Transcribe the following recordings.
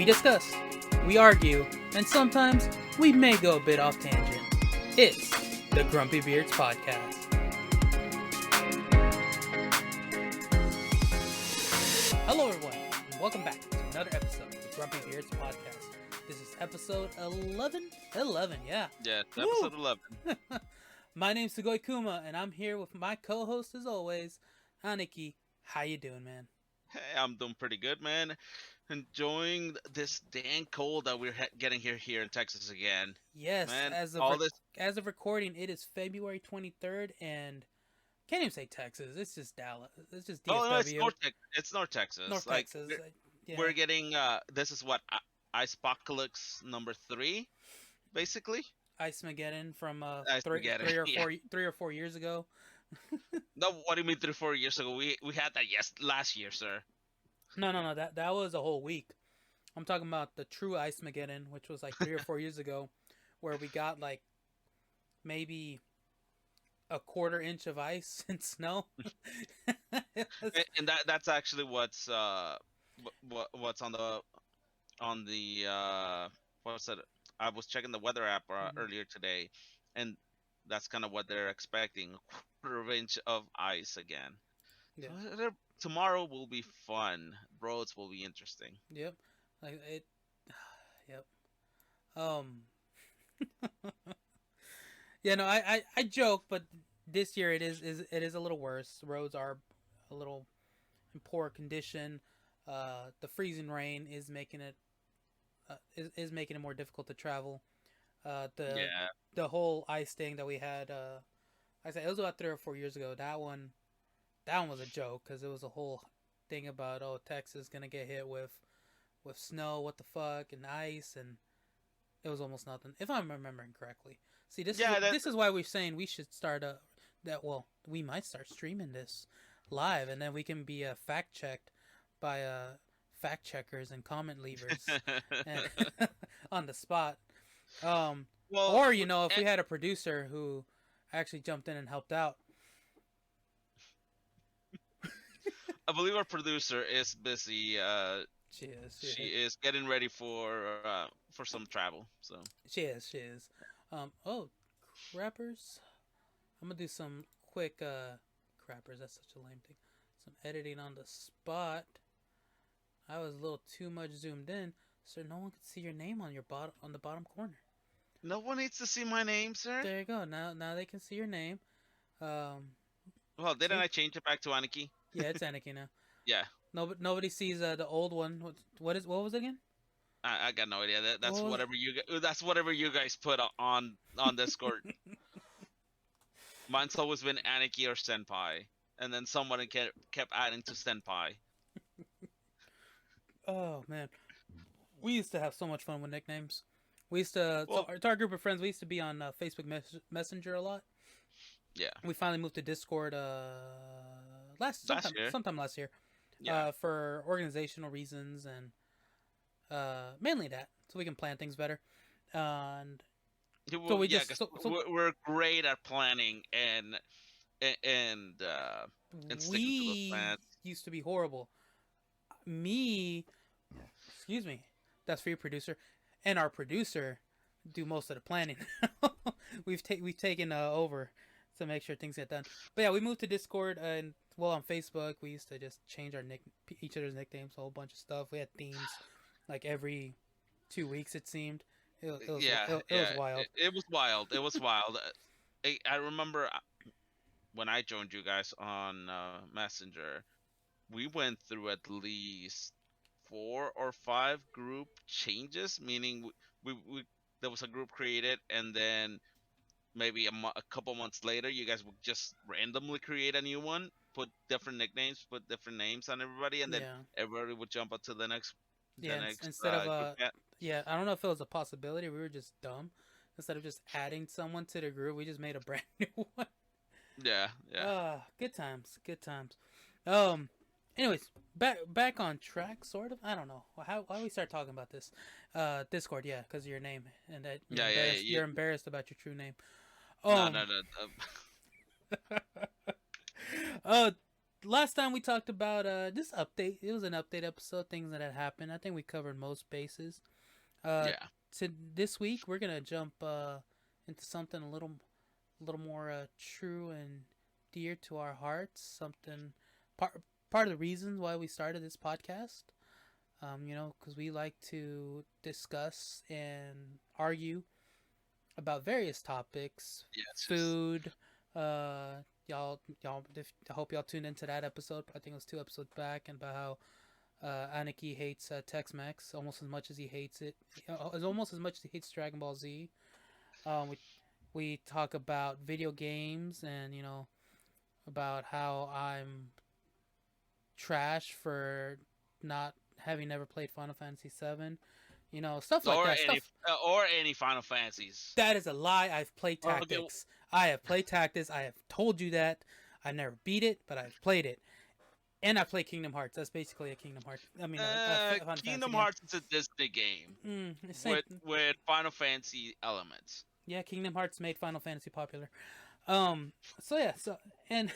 We discuss, we argue, and sometimes we may go a bit off tangent. It's the Grumpy Beards Podcast. Hello everyone, and welcome back to another episode of the Grumpy Beards Podcast. This is episode 11? 11, yeah. Yeah, episode 11. My name's Sugoi Kuma, and I'm here with my co-host as always, Aniki. How you doing, man? Hey, I'm doing pretty good, man. Enjoying this dang cold that we're getting here in Texas again. Yes, Man, as of recording, it is February 23rd, and can't even say Texas. It's just Dallas. It's just DFW. Oh no, it's North Texas. North like, Texas. We're getting this is what Icepocalypse number 3, basically. Ice Mageddon from Ice-Mageddon, three or 4 years ago. No, what do you mean 3-4 years ago? We had that last year, sir. No. That was a whole week. I'm talking about the true Ice Mageddon, which was like 3 or 4 years ago, where we got like maybe a quarter inch of ice and snow. and that's actually what's on the what's that? I was checking the weather app earlier today, and that's kind of what they're expecting: a quarter inch of ice again. Yeah. So tomorrow will be fun. Roads will be interesting. Yep. Like it. Yep. Yeah. No. I joke, but this year it is a little worse. Roads are a little in poor condition. The freezing rain is making it making it more difficult to travel. The whole ice thing that we had. I said it was about 3 or 4 years ago. That one was a joke because it was a whole thing about Texas gonna get hit with snow, what the fuck, and ice, and it was almost nothing if I'm remembering correctly. See, this is why we're saying we should start we might start streaming this live, and then we can be fact checked by fact checkers and comment leavers and on the spot. Or if we had a producer who actually jumped in and helped out. I believe our producer is busy. She is getting ready for some travel. So she is. Crappers. I'm gonna do some quick crappers. That's such a lame thing. Some editing on the spot. I was a little too much zoomed in, so no one could see your name on the bottom corner. No one needs to see my name, sir. There you go. Now they can see your name. Well, didn't I change it back to Aniki? Yeah, it's Aniki now. Yeah. Nobody sees the old one. What was it again? I got no idea. That's whatever you guys put on Discord. Mine's always been Aniki or Senpai, and then someone kept adding to Senpai. Oh man, we used to have so much fun with nicknames. We used to to our group of friends. We used to be on Facebook Messenger a lot. Yeah. We finally moved to Discord sometime last year. Yeah. For organizational reasons and mainly that, so we can plan things better. And so we're great at planning and sticking to those plans. Used to be horrible. Excuse me, that's for your producer, and our producer do most of the planning. we've taken over to make sure things get done. But yeah, we moved to Discord and on Facebook we used to just change each other's nicknames, a whole bunch of stuff. We had themes like every 2 weeks it seemed. It was wild. It was wild. I remember when I joined you guys on Messenger, we went through at least 4 or 5 group changes, meaning we there was a group created, and then maybe a couple months later, you guys would just randomly create a new one, put different nicknames, put different names on everybody, and then everybody would jump up to the next. Instead of I don't know if it was a possibility. We were just dumb. Instead of just adding someone to the group, we just made a brand new one. Yeah. Good times. Anyways, back on track, sort of. I don't know why we start talking about this. Discord, because of your name, and that you're embarrassed about your true name. No. last time we talked about this update. It was an update episode, things that had happened. I think we covered most bases. Uh, Yeah. to this week, we're gonna jump into something a little more true and dear to our hearts. Something part of the reasons why we started this podcast. Because we like to discuss and argue about various topics, Yeah. It's just. food. Y'all, I hope y'all tuned into that episode. I think it was 2 episodes back, and about how Aniki hates Tex-Mex almost as much as he hates it. Almost as much as he hates Dragon Ball Z. We talk about video games, and about how I'm trash for not having never played Final Fantasy VII. Stuff like that. Or any Final Fantasies. That is a lie. I've played Okay. Tactics. I have played Tactics. I have told you that. I never beat it, but I've played it. And I play Kingdom Hearts. That's basically a Kingdom Hearts. I mean, Final Kingdom Fantasy Hearts is a Disney game game. Same. with Final Fantasy elements. Yeah, Kingdom Hearts made Final Fantasy popular. So yeah. So and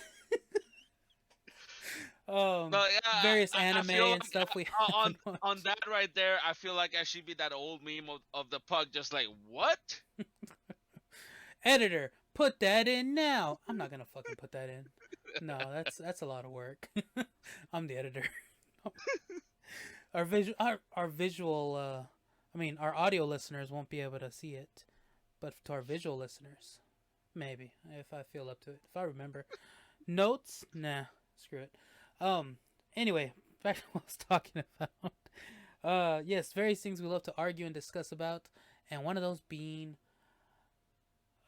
But yeah, various I anime feel and like stuff we on haven't on that right there, I feel like I should be that old meme of the pug, just like what? Editor, put that in now. I'm not gonna fucking put that in. No, that's a lot of work. I'm the editor. Our visual our audio listeners won't be able to see it, but to our visual listeners, maybe if I feel up to it, if I remember. Notes, nah, screw it. Anyway, back to what I was talking about. Yes, various things we love to argue and discuss about, and one of those being,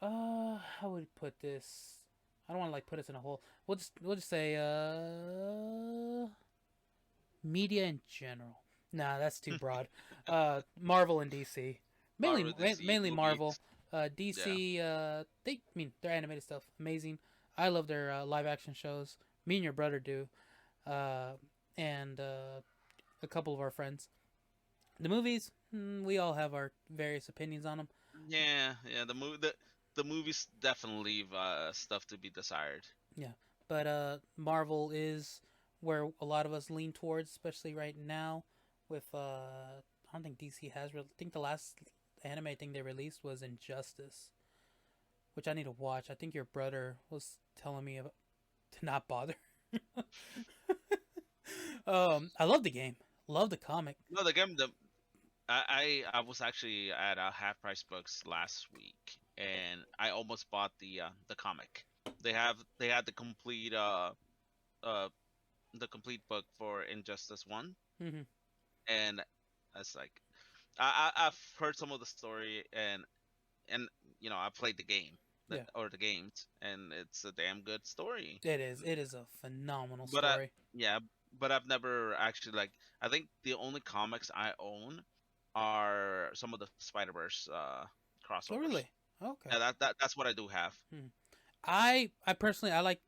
how would we put this? I don't want to put us in a hole. We'll just say media in general. Nah, that's too broad. Marvel and DC, Marvel, DC mainly Marvel. movies. Yeah. DC, their animated stuff amazing. I love their live action shows. Me and your brother do, uh, and a couple of our friends. The movies, we all have our various opinions on them. Yeah. The movies definitely leave stuff to be desired. Yeah, but Marvel is where a lot of us lean towards, especially right now. With I don't think DC has. I think the last anime thing they released was Injustice, which I need to watch. I think your brother was telling me about, to not bother. I love the game. Love the comic. No, the game. I was actually at Half Price Books last week, and I almost bought the comic. They had uh the complete book for Injustice One, Hmm. and it's like I've heard some of the story, and I played the game Yeah, or the games, and it's a damn good story. it is. It is a phenomenal But story. yeah, but I've never actually like. I think the only comics I own are some of the Spider Verse Oh, crossovers. really? Okay. Yeah, that's what I do have. Hmm. I personally I like.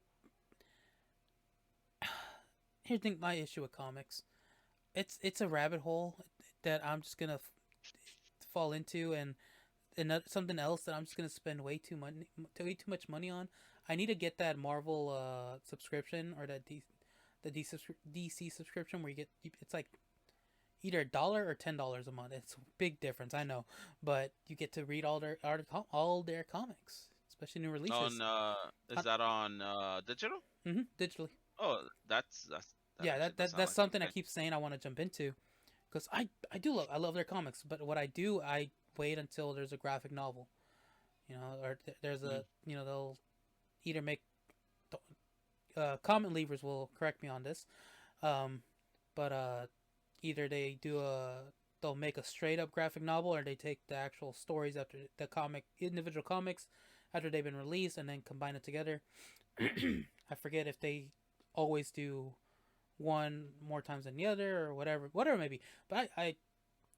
Here's the thing, my issue with comics. It's a rabbit hole that I'm just gonna fall into, and something else that I'm just gonna spend way too much money on. I need to get that Marvel subscription, or that DC subscription where you get, it's like either $1 or $10 a month. It's a big difference, I know, but you get to read all their comics, especially new releases. On is Uh, that on digital? Digitally. Oh, that Yeah, actually does sound that's like something I okay. keep saying I want to jump into, because I love their comics, but what I do, I wait until there's a graphic novel, or there's Mm. a, they'll either make, comment leavers will correct me on this, um, but either they'll make a straight up graphic novel, or they take the actual stories after the individual comics after they've been released, and then combine it together. I forget if they always do one more times than the other, or whatever it may be. But I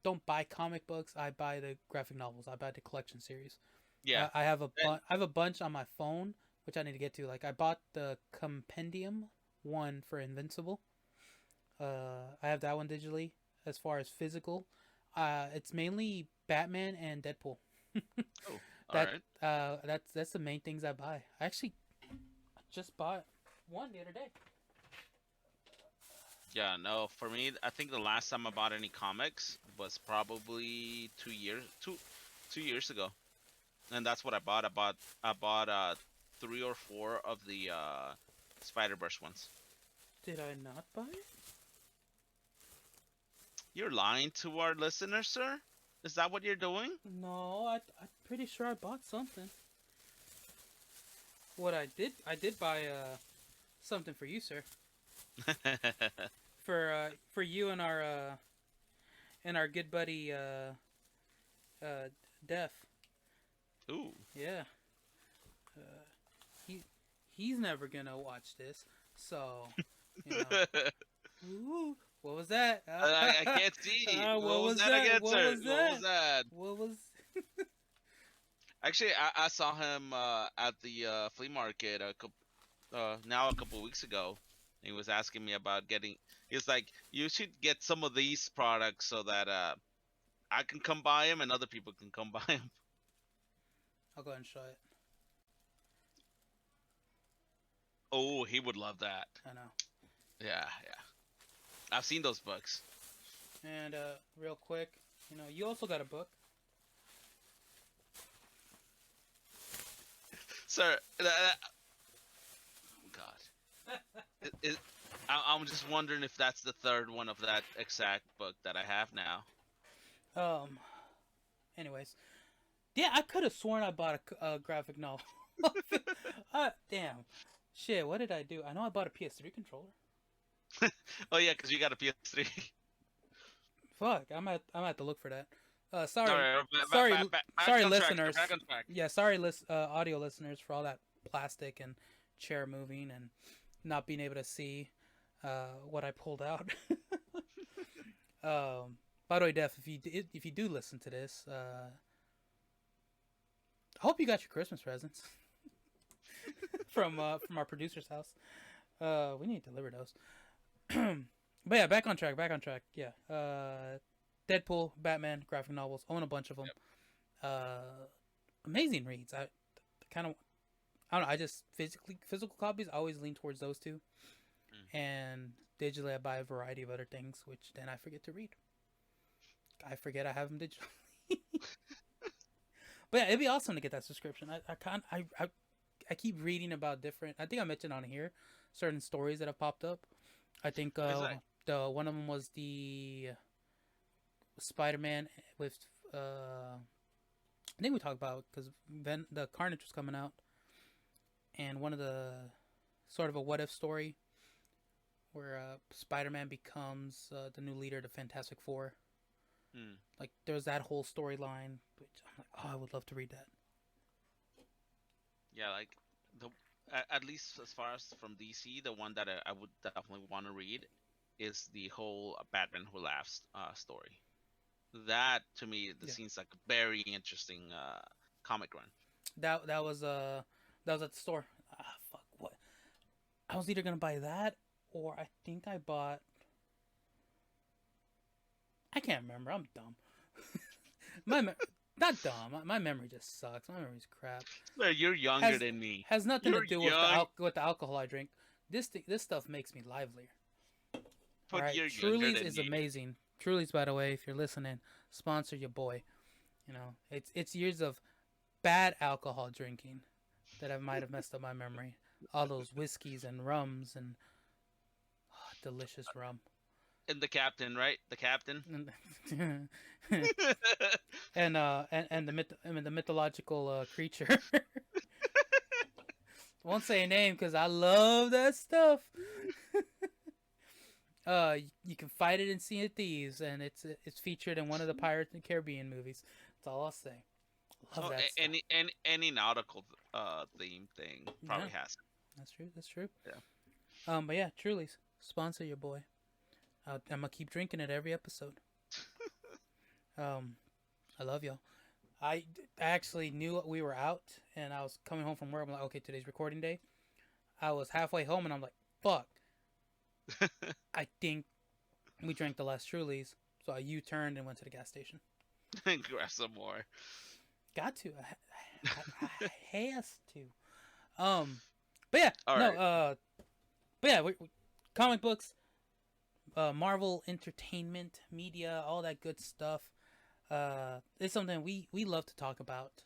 don't buy comic books. I buy the graphic novels. I buy the collection series. Yeah. I have a bunch on my phone, which I need to get to. Like, I bought the compendium one for Invincible. I have that one digitally. As far as physical, it's mainly Batman and Deadpool. Oh, all that right. that's the main things I buy. I actually just bought one the other day. Yeah, no, for me, I think the last time I bought any comics was probably 2 years ago, and that's what I bought. I bought 3 or 4 of the Spider-Verse ones. Did I not buy it? You're lying to our listeners, sir. Is that what you're doing? No, I'm pretty sure I bought something. What I did buy something for you, sir. For you and our good buddy uh Def. Ooh. Yeah. Uh, he he's never gonna watch this, so you know. Ooh, what was that? I can't see. What What was was that that? again, What sir? was What was that? that? What was? Actually, I saw him at the flea market a couple weeks ago. He was asking me about getting. He's like, you should get some of these products so that I can come buy them and other people can come buy them. I'll go ahead and show it. Oh, he would love that. I know. Yeah, yeah. I've seen those books, And real quick, you also got a book. sir. Oh God, I'm just wondering if that's the third one of that exact book that I have now. Um. Anyways, yeah, I could have sworn I bought a graphic novel. Damn. Shit, what did I do? I know I bought a PS3 controller. Oh yeah, because you got a PS3. Fuck, I'm at to look for that. All Sorry, right, sorry, back sorry, on track, sir. listeners. Back on track. Yeah, sorry, audio listeners for all that plastic and chair moving and not being able to see what I pulled out. By the way, Def, if you do listen to this, I hope you got your Christmas presents from our producer's house. We need to deliver those. But yeah, back on track. Back on track. Yeah. Deadpool, Batman, graphic novels. Own a bunch of them. Yep. Amazing reads. I kind of. I don't know. I just physical copies. I always lean towards those two, and digitally I buy a variety of other things, which then I forget to read. I forget I have them digitally. But yeah, it'd be awesome to get that subscription. I keep reading about different. I think I mentioned on here certain stories that have popped up. I think Exactly. the one of them was the Spider-Man with I think we talked about because then the Carnage was coming out, and one of the sort of a what if story where Spider-Man becomes the new leader of the Fantastic Four. Hmm. Like there's that whole storyline, which I'm like, oh, I would love to read that. Yeah, like the at least as far as from DC, the one that I would definitely want to read is the whole Batman Who Laughs story. That to me, this Yeah, seems like a very interesting comic run. that was that was at the store. Fuck what? I was either gonna buy that or I think I bought. I can't remember. I'm dumb. my not dumb. My memory just sucks. My memory's crap. Sir, you're younger Has than me. has nothing to You're do with young, with the alcohol I drink. This stuff makes me livelier. All but right, you're younger Truly's than is me. amazing. Truly's, by the way, if you're listening, sponsor your boy. It's years of bad alcohol drinking that I might have messed up my memory. All those whiskeys and rums and delicious rum. And the captain, right? The captain. And the mythological creature. Won't say a name because I love that stuff. You can fight it in Sea of Thieves, and it's featured in one of the Pirates of the Caribbean movies. That's all I'll say. Love Oh, that stuff. any nautical theme thing Yeah, probably has that's true. That's true. it. Yeah. But yeah, truly, sponsor your boy. I'm gonna keep drinking it every episode. I love y'all. I actually knew we were out, and I was coming home from work. I'm like, okay, today's recording day. I was halfway home, and I'm like, fuck. I think we drank the last Trulies, so I U-turned and went to the gas station. And grab some more. Got to. I has to. Um, but yeah, All no. right. But yeah, comic books. Marvel entertainment, media, all that good stuff. It's something we love to talk about,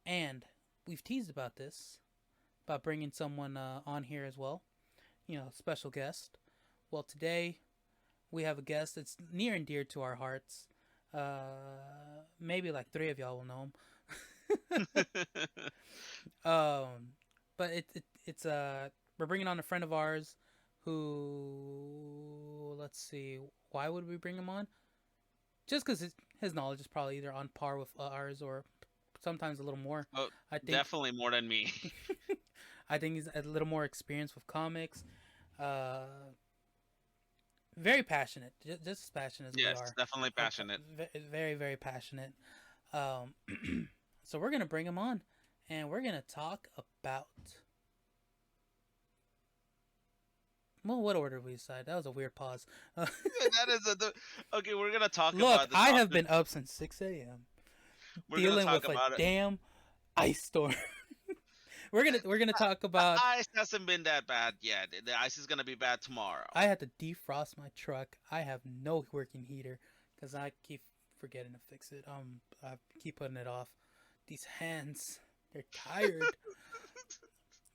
and we've teased about this, about bringing someone on here as well. Special guest. Well, today we have a guest that's near and dear to our hearts. Maybe like three of y'all will know him. But it's we're bringing on a friend of ours who, let's see, why would we bring him on? Just because his knowledge is probably either on par with ours or sometimes a little more. Oh, I think definitely more than me. I think he's a little more experienced with comics. Very passionate, just as passionate as we Yes, are. definitely passionate. Very, very passionate. Um, so we're gonna bring him on, and we're gonna talk about. Well, what order we decide? That was a weird pause. That is okay. We're gonna talk Look, about the I have Doctor. been up since 6 a.m. We're gonna dealing talk with a about it. damn ice storm. we're gonna talk about. The ice hasn't been that bad yet. The ice is gonna be bad tomorrow. I had to defrost my truck. I have no working heater because I keep forgetting to fix it. I keep putting it off. These hands, they're tired.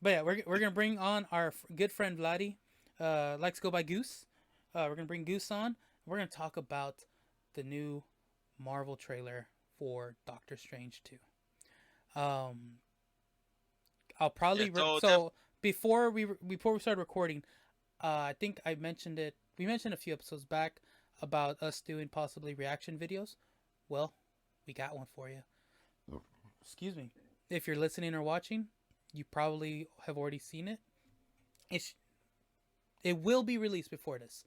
But yeah, we're gonna bring on our good friend Vladdy. Likes to go by Goose. We're gonna bring Goose on. We're gonna talk about the new Marvel trailer for Doctor Strange 2. I'll probably before we started recording, I think I mentioned it. We mentioned a few episodes back about us doing possibly reaction videos. Well, we got one for you. Excuse me. If you're listening or watching, you probably have already seen it. It will be released before this.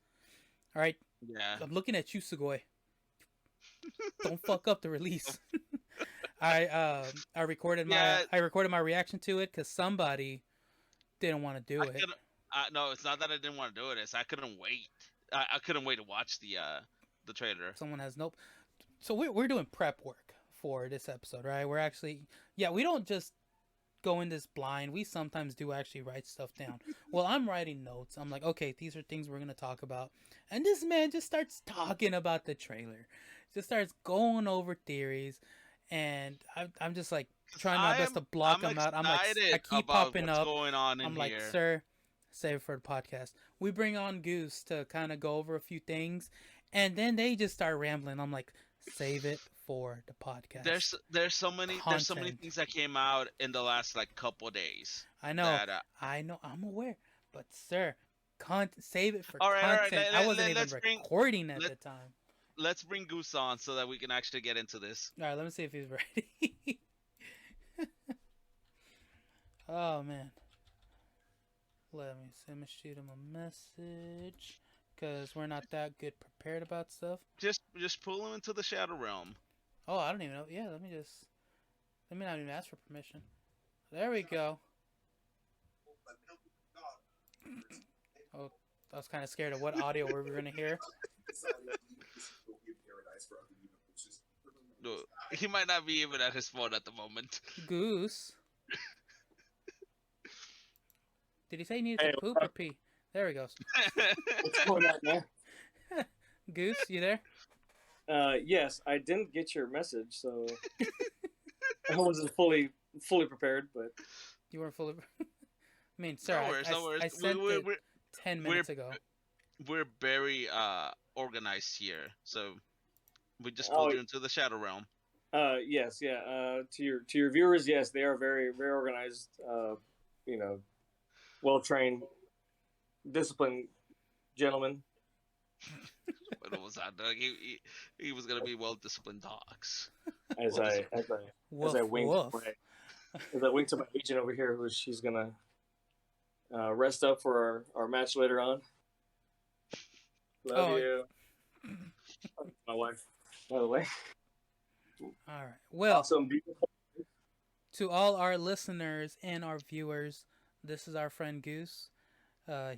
All right. Yeah. I'm looking at you, Sugoi. Don't fuck up the release. I recorded my reaction to it because somebody didn't want to do it. No, it's not that I didn't want to do it. It's I couldn't wait. I couldn't wait to watch the trailer. Someone has nope. So we're doing prep work for this episode, right? We're actually we don't just go in this blind. We sometimes do actually write stuff down. Well, I'm writing notes. I'm like, okay, these are things we're gonna talk about, and this man just starts talking about the trailer, just starts going over theories. And I'm just like trying my best to block them out. I'm like, I keep popping up. Going on in I'm like, sir, save it for the podcast. We bring on Goose to kind of go over a few things, and then they just start rambling. I'm like, save it for the podcast. There's so many things that came out in the last like couple days. I know, I'm aware, but sir, save it for content. All right, I wasn't even recording at the time. Let's bring Goose on so that we can actually get into this. All right, let me see if he's ready. Oh man, let me shoot him a message because we're not that good prepared about stuff. Just pull him into the Shadow Realm. Oh, I don't even know. Yeah, let me not even ask for permission. There we go. Oh, I was kind of scared of what audio we were gonna hear. No, he might not be even at his phone at the moment. Goose. Did he say he needed to poop or pee? There he goes. What's going on there? Goose, you there? Yes, I didn't get your message, so I wasn't fully prepared, but you weren't fully. I mean, sir, no worries. I sent it 10 minutes ago. We're very organized here, so we just pulled you into the Shadow Realm. Yes, yeah. To your viewers, yes, they are very, very organized. Well trained, disciplined gentlemen. What was that? He was gonna be well disciplined dogs. As I wink to my agent over here, who she's gonna rest up for our match later on. Love you. My wife, by the way. All right. Well, awesome. To all our listeners and our viewers, this is our friend Goose.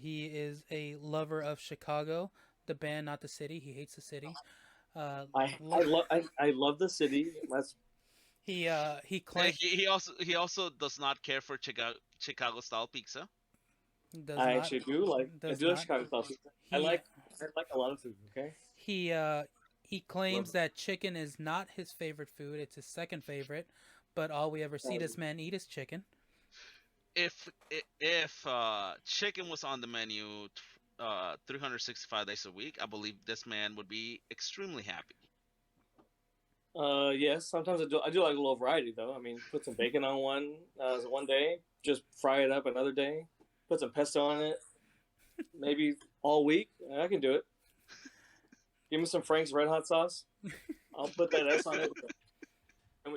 He is a lover of Chicago, the band, not the city. He hates the city. I love the city. He claims he also does not care for Chicago style pizza. I actually do like Chicago style pizza. I like like a lot of food. Okay. He claims that chicken is not his favorite food; it's his second favorite. But all we ever see this man eat is chicken. If chicken was on the menu 365 days a week, I believe this man would be extremely happy. Yes. Sometimes I do. I do like a little variety, though. I mean, put some bacon on one day, just fry it up another day. Put some pesto on it. Maybe all week. I can do it. Give me some Frank's Red Hot sauce. I'll put that S on it.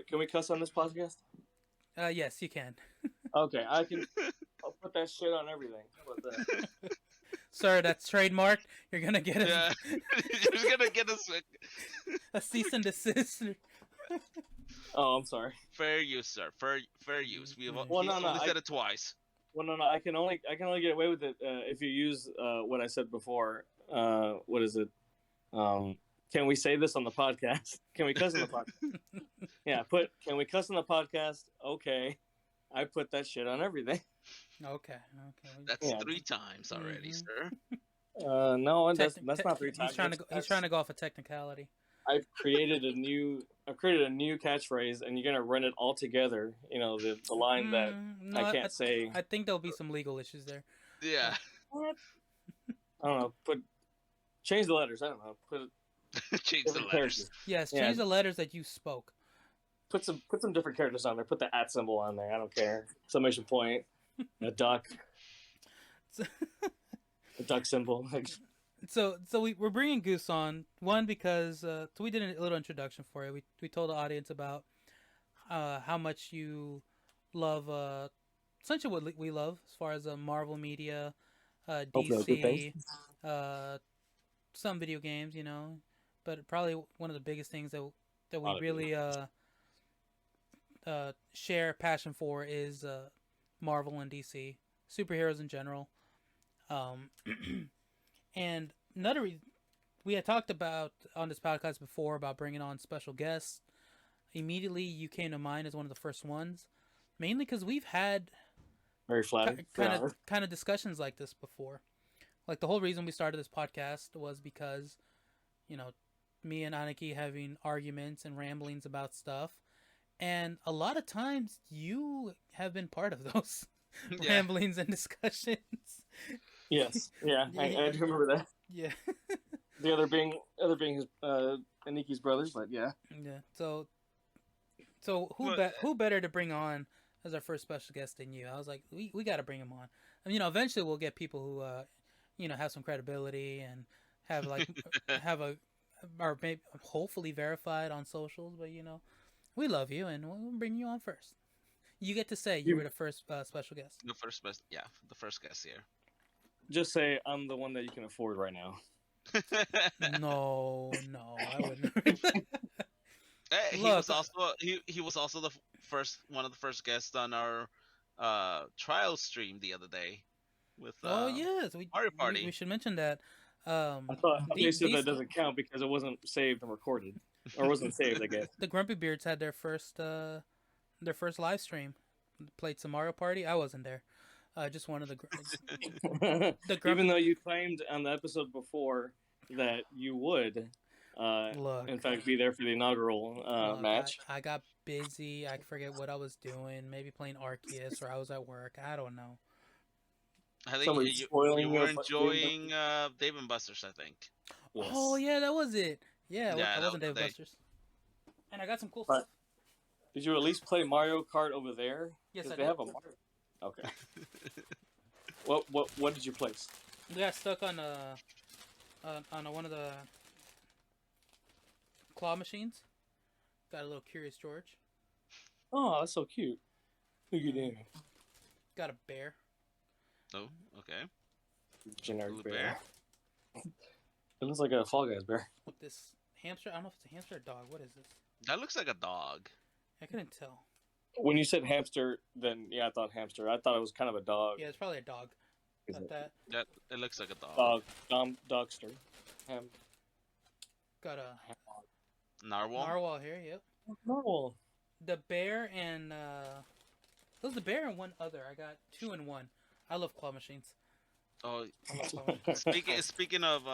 Can we cuss on this podcast? Yes, you can. Okay, I'll put that shit on everything. How about that? Sir, that's trademarked. You're gonna get us. Yeah, you're gonna get us a cease and desist. Oh, I'm sorry. Fair use, sir. Fair use. We've only said it twice. Well, no. I can only get away with it if you use what I said before. What is it? Can we say this on the podcast? Can we cuss on the podcast? Yeah. Can we cuss on the podcast? Okay. I put that shit on everything. Okay. That's 3 times already, sir. No, that's not 3 times. He's trying to go off a technicality. I've created a new catchphrase, and you're gonna run it all together. You know, the line that I can't say. I think there'll be some legal issues there. Yeah. What? I don't know. Change the letters. I don't know. Change the letters. Yes, change the letters that you spoke. Put some different characters on there. Put the @ symbol on there. I don't care. Exclamation point. A duck. A duck symbol. So we're bringing Goose on, one because we did a little introduction for you. We told the audience about how much you love essentially what we love as far as Marvel media, DC, some video games, but probably one of the biggest things that we really share passion for is Marvel and DC, superheroes in general. And another reason we had talked about on this podcast before about bringing on special guests. Immediately, you came to mind as one of the first ones, mainly because we've had very flattered kind of discussions like this before. Like the whole reason we started this podcast was because, me and Aniki having arguments and ramblings about stuff, and a lot of times you have been part of those ramblings and discussions. Yes, yeah, I do remember that. Yeah. The other being his Aniki's brothers, but yeah. Yeah. So who better to bring on as our first special guest than you? I was like, we got to bring him on. I mean, eventually we'll get people who have some credibility and have or maybe hopefully verified on socials, but we love you and we'll bring you on first. You get to say you were the first special guest. The first guest here. Just say I'm the one that you can afford right now. No, I wouldn't. Hey, he was also one of the first guests on our trial stream the other day with yes, Mario Party. We should mention that. I thought they said that doesn't count because it wasn't saved and recorded, or wasn't saved, I guess. The Grumpy Beards had their first live stream. Played some Mario Party. I wasn't there. Just one of the Even though you claimed on the episode before that you would, in fact, be there for the inaugural match. I got busy. I forget what I was doing. Maybe playing Arceus, or I was at work. I don't know. I think you were enjoying Dave & Buster's, I think. Yes. Oh, yeah, that was it. Yeah, I wasn't Dave & Buster's. And I got some cool stuff. Did you at least play Mario Kart over there? Yes, I did. They have a Mario. Okay. What did you place? We got stuck on one of the claw machines. Got a little Curious George. Oh, that's so cute. Look at him. Got a bear. Oh, okay. Generic bear. It looks like a Fall Guys bear. With this hamster, I don't know if it's a hamster or a dog. What is this? That looks like a dog. I couldn't tell. When you said hamster, then yeah, I thought hamster. I thought it was kind of a dog. Yeah, it's probably a dog. Got that. It looks like a dog. Dogster. Got a narwhal. Narwhal here. Yep. Narwhal. The bear and it was the bear and one other. I got 2 in 1. I love claw machines. Oh, I love claw machines. speaking of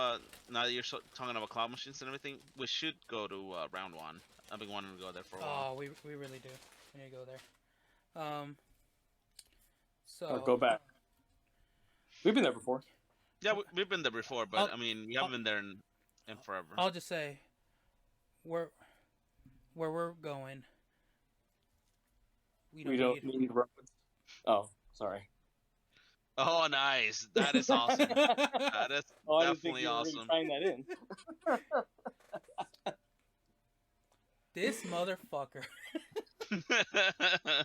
now that you're talking about claw machines and everything, we should go to round one. I've been wanting to go there for a while. Oh, we really do. We need to go there. Or So go back. We've been there before. Yeah, we've been there before, but I'll- I mean, we haven't been there in forever. I'll just say, where we're going, We don't need roads. Oh, sorry. Oh, nice! That is awesome. That is Oh, I didn't think definitely you were really awesome. tying that in. This motherfucker.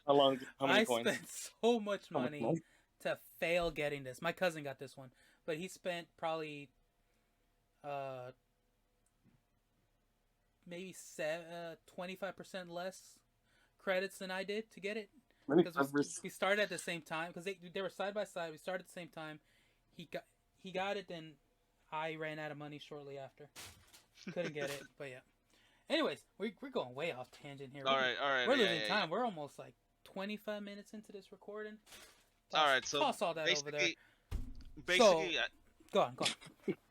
How many I coins? spent so much How much money money? to fail getting this. My cousin got this one, but he spent probably maybe 25% less credits than I did to get it. Because we started at the same time. Because they were side by side. We started at the same time. He got it, then I ran out of money shortly after. Couldn't get it, but yeah. Anyways, we're going way off tangent here. All right. We're losing time. We're almost like 25 minutes into this recording. All right, so toss all that over there. Basically, Go on.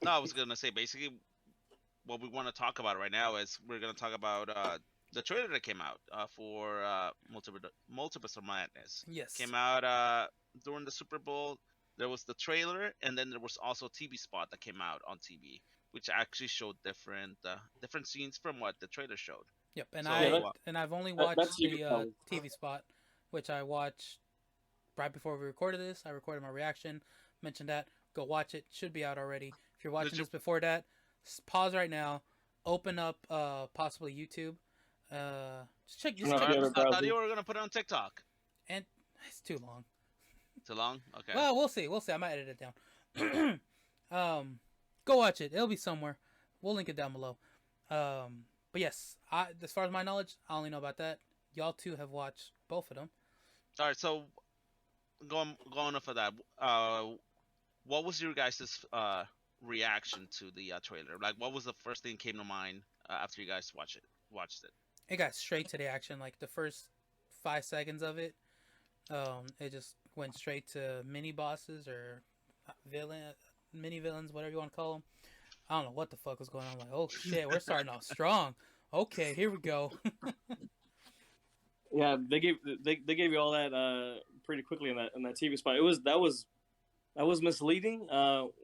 no, I was gonna say basically what we want to talk about right now is we're gonna talk about the trailer that came out for Multiverse of Madness. Yes. Came out during the Super Bowl. There was the trailer, and then there was also a TV spot that came out on TV, which actually showed different scenes from what the trailer showed. Yep, and So, I've only watched the TV spot, which I watched right before we recorded this. I recorded my reaction, mentioned that. Go watch it. Should be out already. If you're watching this before that, pause right now. Open up possibly YouTube. Just check. I thought you were gonna put it on TikTok. And it's too long. Too long? Okay. Well, we'll see. I might edit it down. Go watch it. It'll be somewhere. We'll link it down below. But yes, as far as my knowledge, I only know about that. Y'all two have watched both of them. All right. So going off of that, what was your guys' reaction to the trailer? Like, what was the first thing that came to mind after you guys watched it? It got straight to the action. Like the first 5 seconds of it, it just went straight to mini bosses or mini villains, whatever you want to call them. I don't know what the fuck was going on. I'm like, oh shit, we're starting off strong. Okay, here we go. Yeah, they gave you all that pretty quickly in that TV spot. That was misleading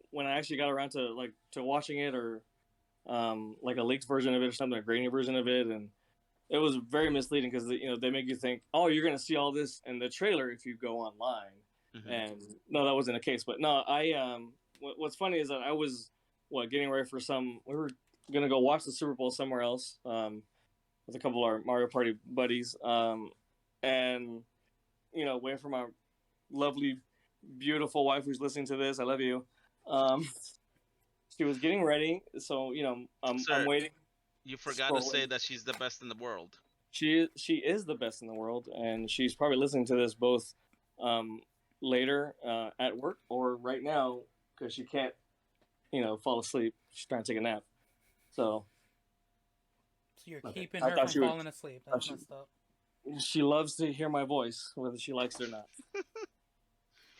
when I actually got around to watching it, or like a leaked version of it or something, a grainy version of it, and it was very misleading because they make you think, oh, you're gonna see all this in the trailer if you go online, and no, that wasn't the case. But no, what's funny is that I was getting ready for we were gonna go watch the Super Bowl somewhere else with a couple of our Mario Party buddies, and waiting for my lovely, beautiful wife who's listening to this. I love you. She was getting ready, so I'm waiting. You forgot to say that she's the best in the world. She is the best in the world, and she's probably listening to this both later at work or right now because she can't fall asleep. She's trying to take a nap. So you're keeping her from falling asleep. That's messed up. She loves to hear my voice, whether she likes it or not.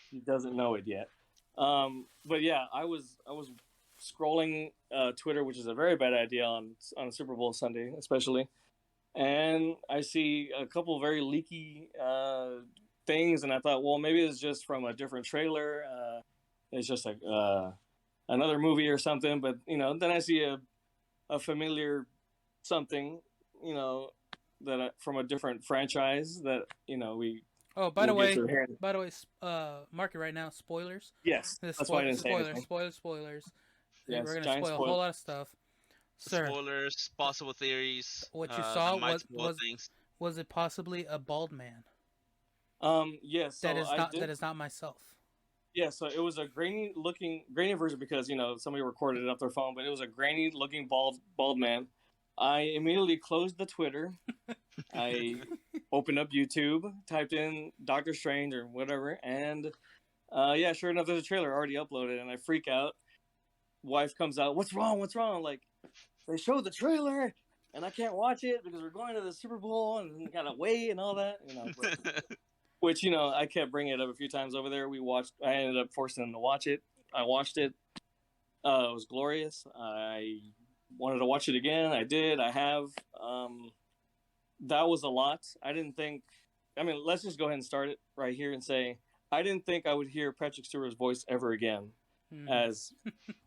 She doesn't know it yet. But yeah, I was scrolling Twitter, which is a very bad idea on Super Bowl Sunday, especially. And I see a couple very leaky things, and I thought, well, maybe it's just from a different trailer. It's just like another movie or something. But then I see a familiar something, that from a different franchise that we. Oh, by the way, mark it right now. Spoilers. Yes, that's why I didn't say anything. Spoilers. Yes, we're gonna spoil a whole lot of stuff. Sir, spoilers, possible theories. What you saw was it possibly a bald man? Yes. So that is not myself. Yeah, so it was a grainy version because somebody recorded it off their phone, but it was a grainy looking bald man. I immediately closed the Twitter. I opened up YouTube, typed in Doctor Strange or whatever, and yeah, sure enough, there's a trailer already uploaded, and I freak out. Wife comes out, what's wrong? Like, they showed the trailer, and I can't watch it because we're going to the Super Bowl and gotta wait and all that, Which I kept bringing it up a few times over there. I ended up forcing them to watch it, I watched it. It was glorious. I wanted to watch it again. I did. I have. That was a lot. I didn't think. I mean, let's just go ahead and start it right here and say I didn't think I would hear Patrick Stewart's voice ever again as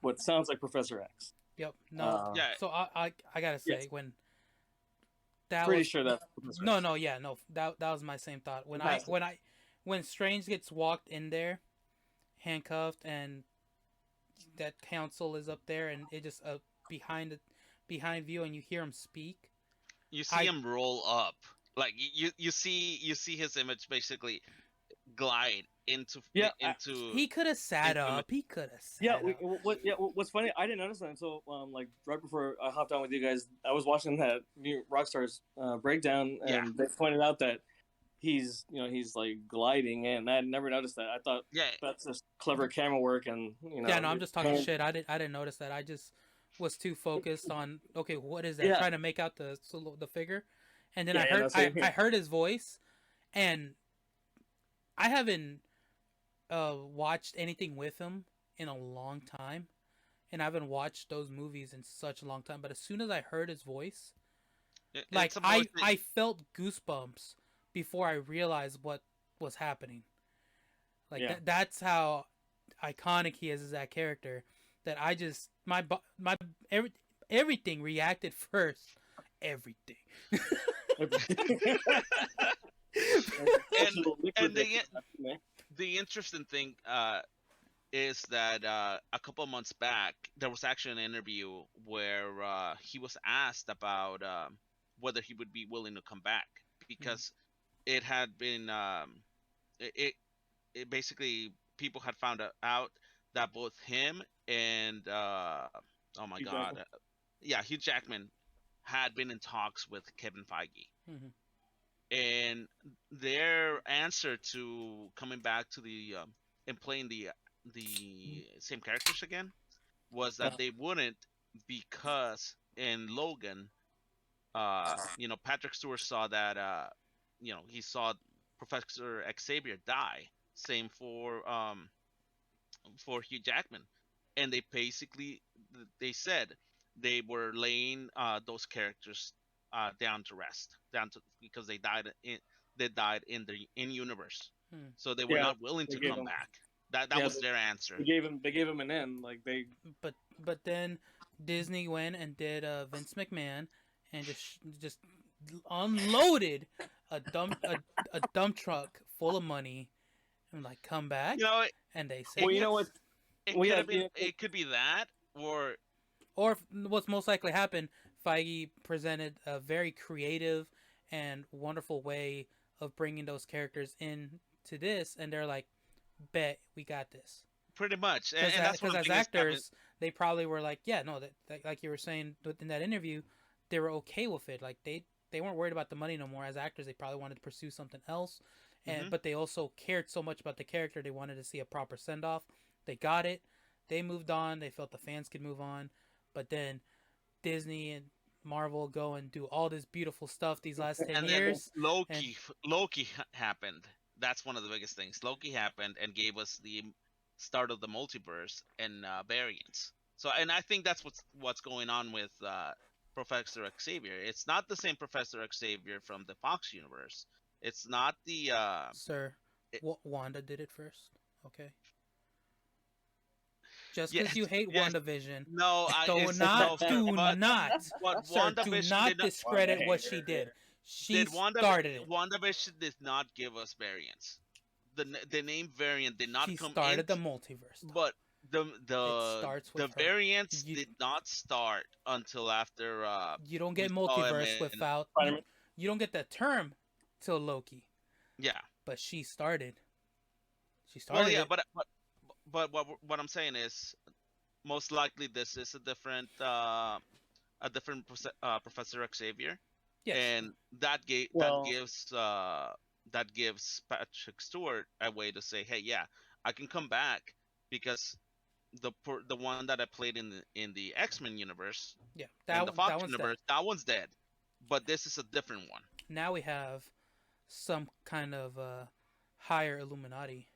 what sounds like Professor X. Yep. No. Yeah. So I gotta say Yes. when that Pretty was sure that's Professor no X. no yeah no that was my same thought when Fantastic. when Strange gets walked in there, handcuffed, and that council is up there, and it just behind view, and you hear him speak. You see him roll up, like you see his image basically glide into Yeah, he could have sat into up. He could have sat up. What's funny? I didn't notice that until like right before I hopped on with you guys. I was watching that new Rockstar's breakdown, and they pointed out that he's like gliding in. I had never noticed that. I thought that's just clever camera work, and Yeah, no, I'm just talking shit. I didn't notice that. I just was too focused on what is that? Trying to make out the figure, and then I heard his voice, and I haven't watched anything with him in a long time, and I haven't watched those movies in such a long time. But as soon as I heard his voice, I felt goosebumps before I realized what was happening. That's how iconic he is as that character. That I just everything reacted first. Everything. and the interesting thing is that a couple of months back there was actually an interview where he was asked about whether he would be willing to come back because it had been it basically people had found out that both him and Hugh Jackman had been in talks with Kevin Feige. And their answer to coming back to the and playing the same characters again was that they wouldn't, because in Logan, Patrick Stewart saw that he saw Professor Xavier die. Same for Hugh Jackman, and they said they were laying those characters down to rest, because they died in the in-universe, so they were not willing to come back. That was their answer. They gave him an end, like they. But then Disney went and did Vince McMahon and just unloaded a dump truck full of money and like come back. And they said, you know what? It could be that, or what's most likely happened. Feige presented a very creative and wonderful way of bringing those characters in to this, and they're like, bet we got this. Pretty much. Because as actors, they probably were like, yeah, no, that like you were saying in that interview, they were okay with it. Like they weren't worried about the money no more. As actors, they probably wanted to pursue something else, but they also cared so much about the character, they wanted to see a proper send off. They got it. They moved on. They felt the fans could move on, but then Disney and Marvel go and do all this beautiful stuff these last 10 years. Loki happened. That's one of the biggest things. Loki happened and gave us the start of the multiverse and variants. So, and I think that's what's going on with Professor Xavier. It's not the same Professor Xavier from the Fox universe. It's not the Wanda did it first. Okay. Just because you hate WandaVision, do not discredit what she did. She started it. WandaVision did not give us variants. The name variant did not come in. She started the multiverse. But the variants did not start until after. You don't get multiverse without. You don't get that term till Loki. Yeah. But she started. Well, yeah, but what I'm saying is, most likely this is a different Professor Xavier, and that gives Patrick Stewart a way to say, hey, yeah, I can come back because the one that I played in the X-Men universe, the Fox universe, that one's dead, but this is a different one. Now we have some kind of higher Illuminati.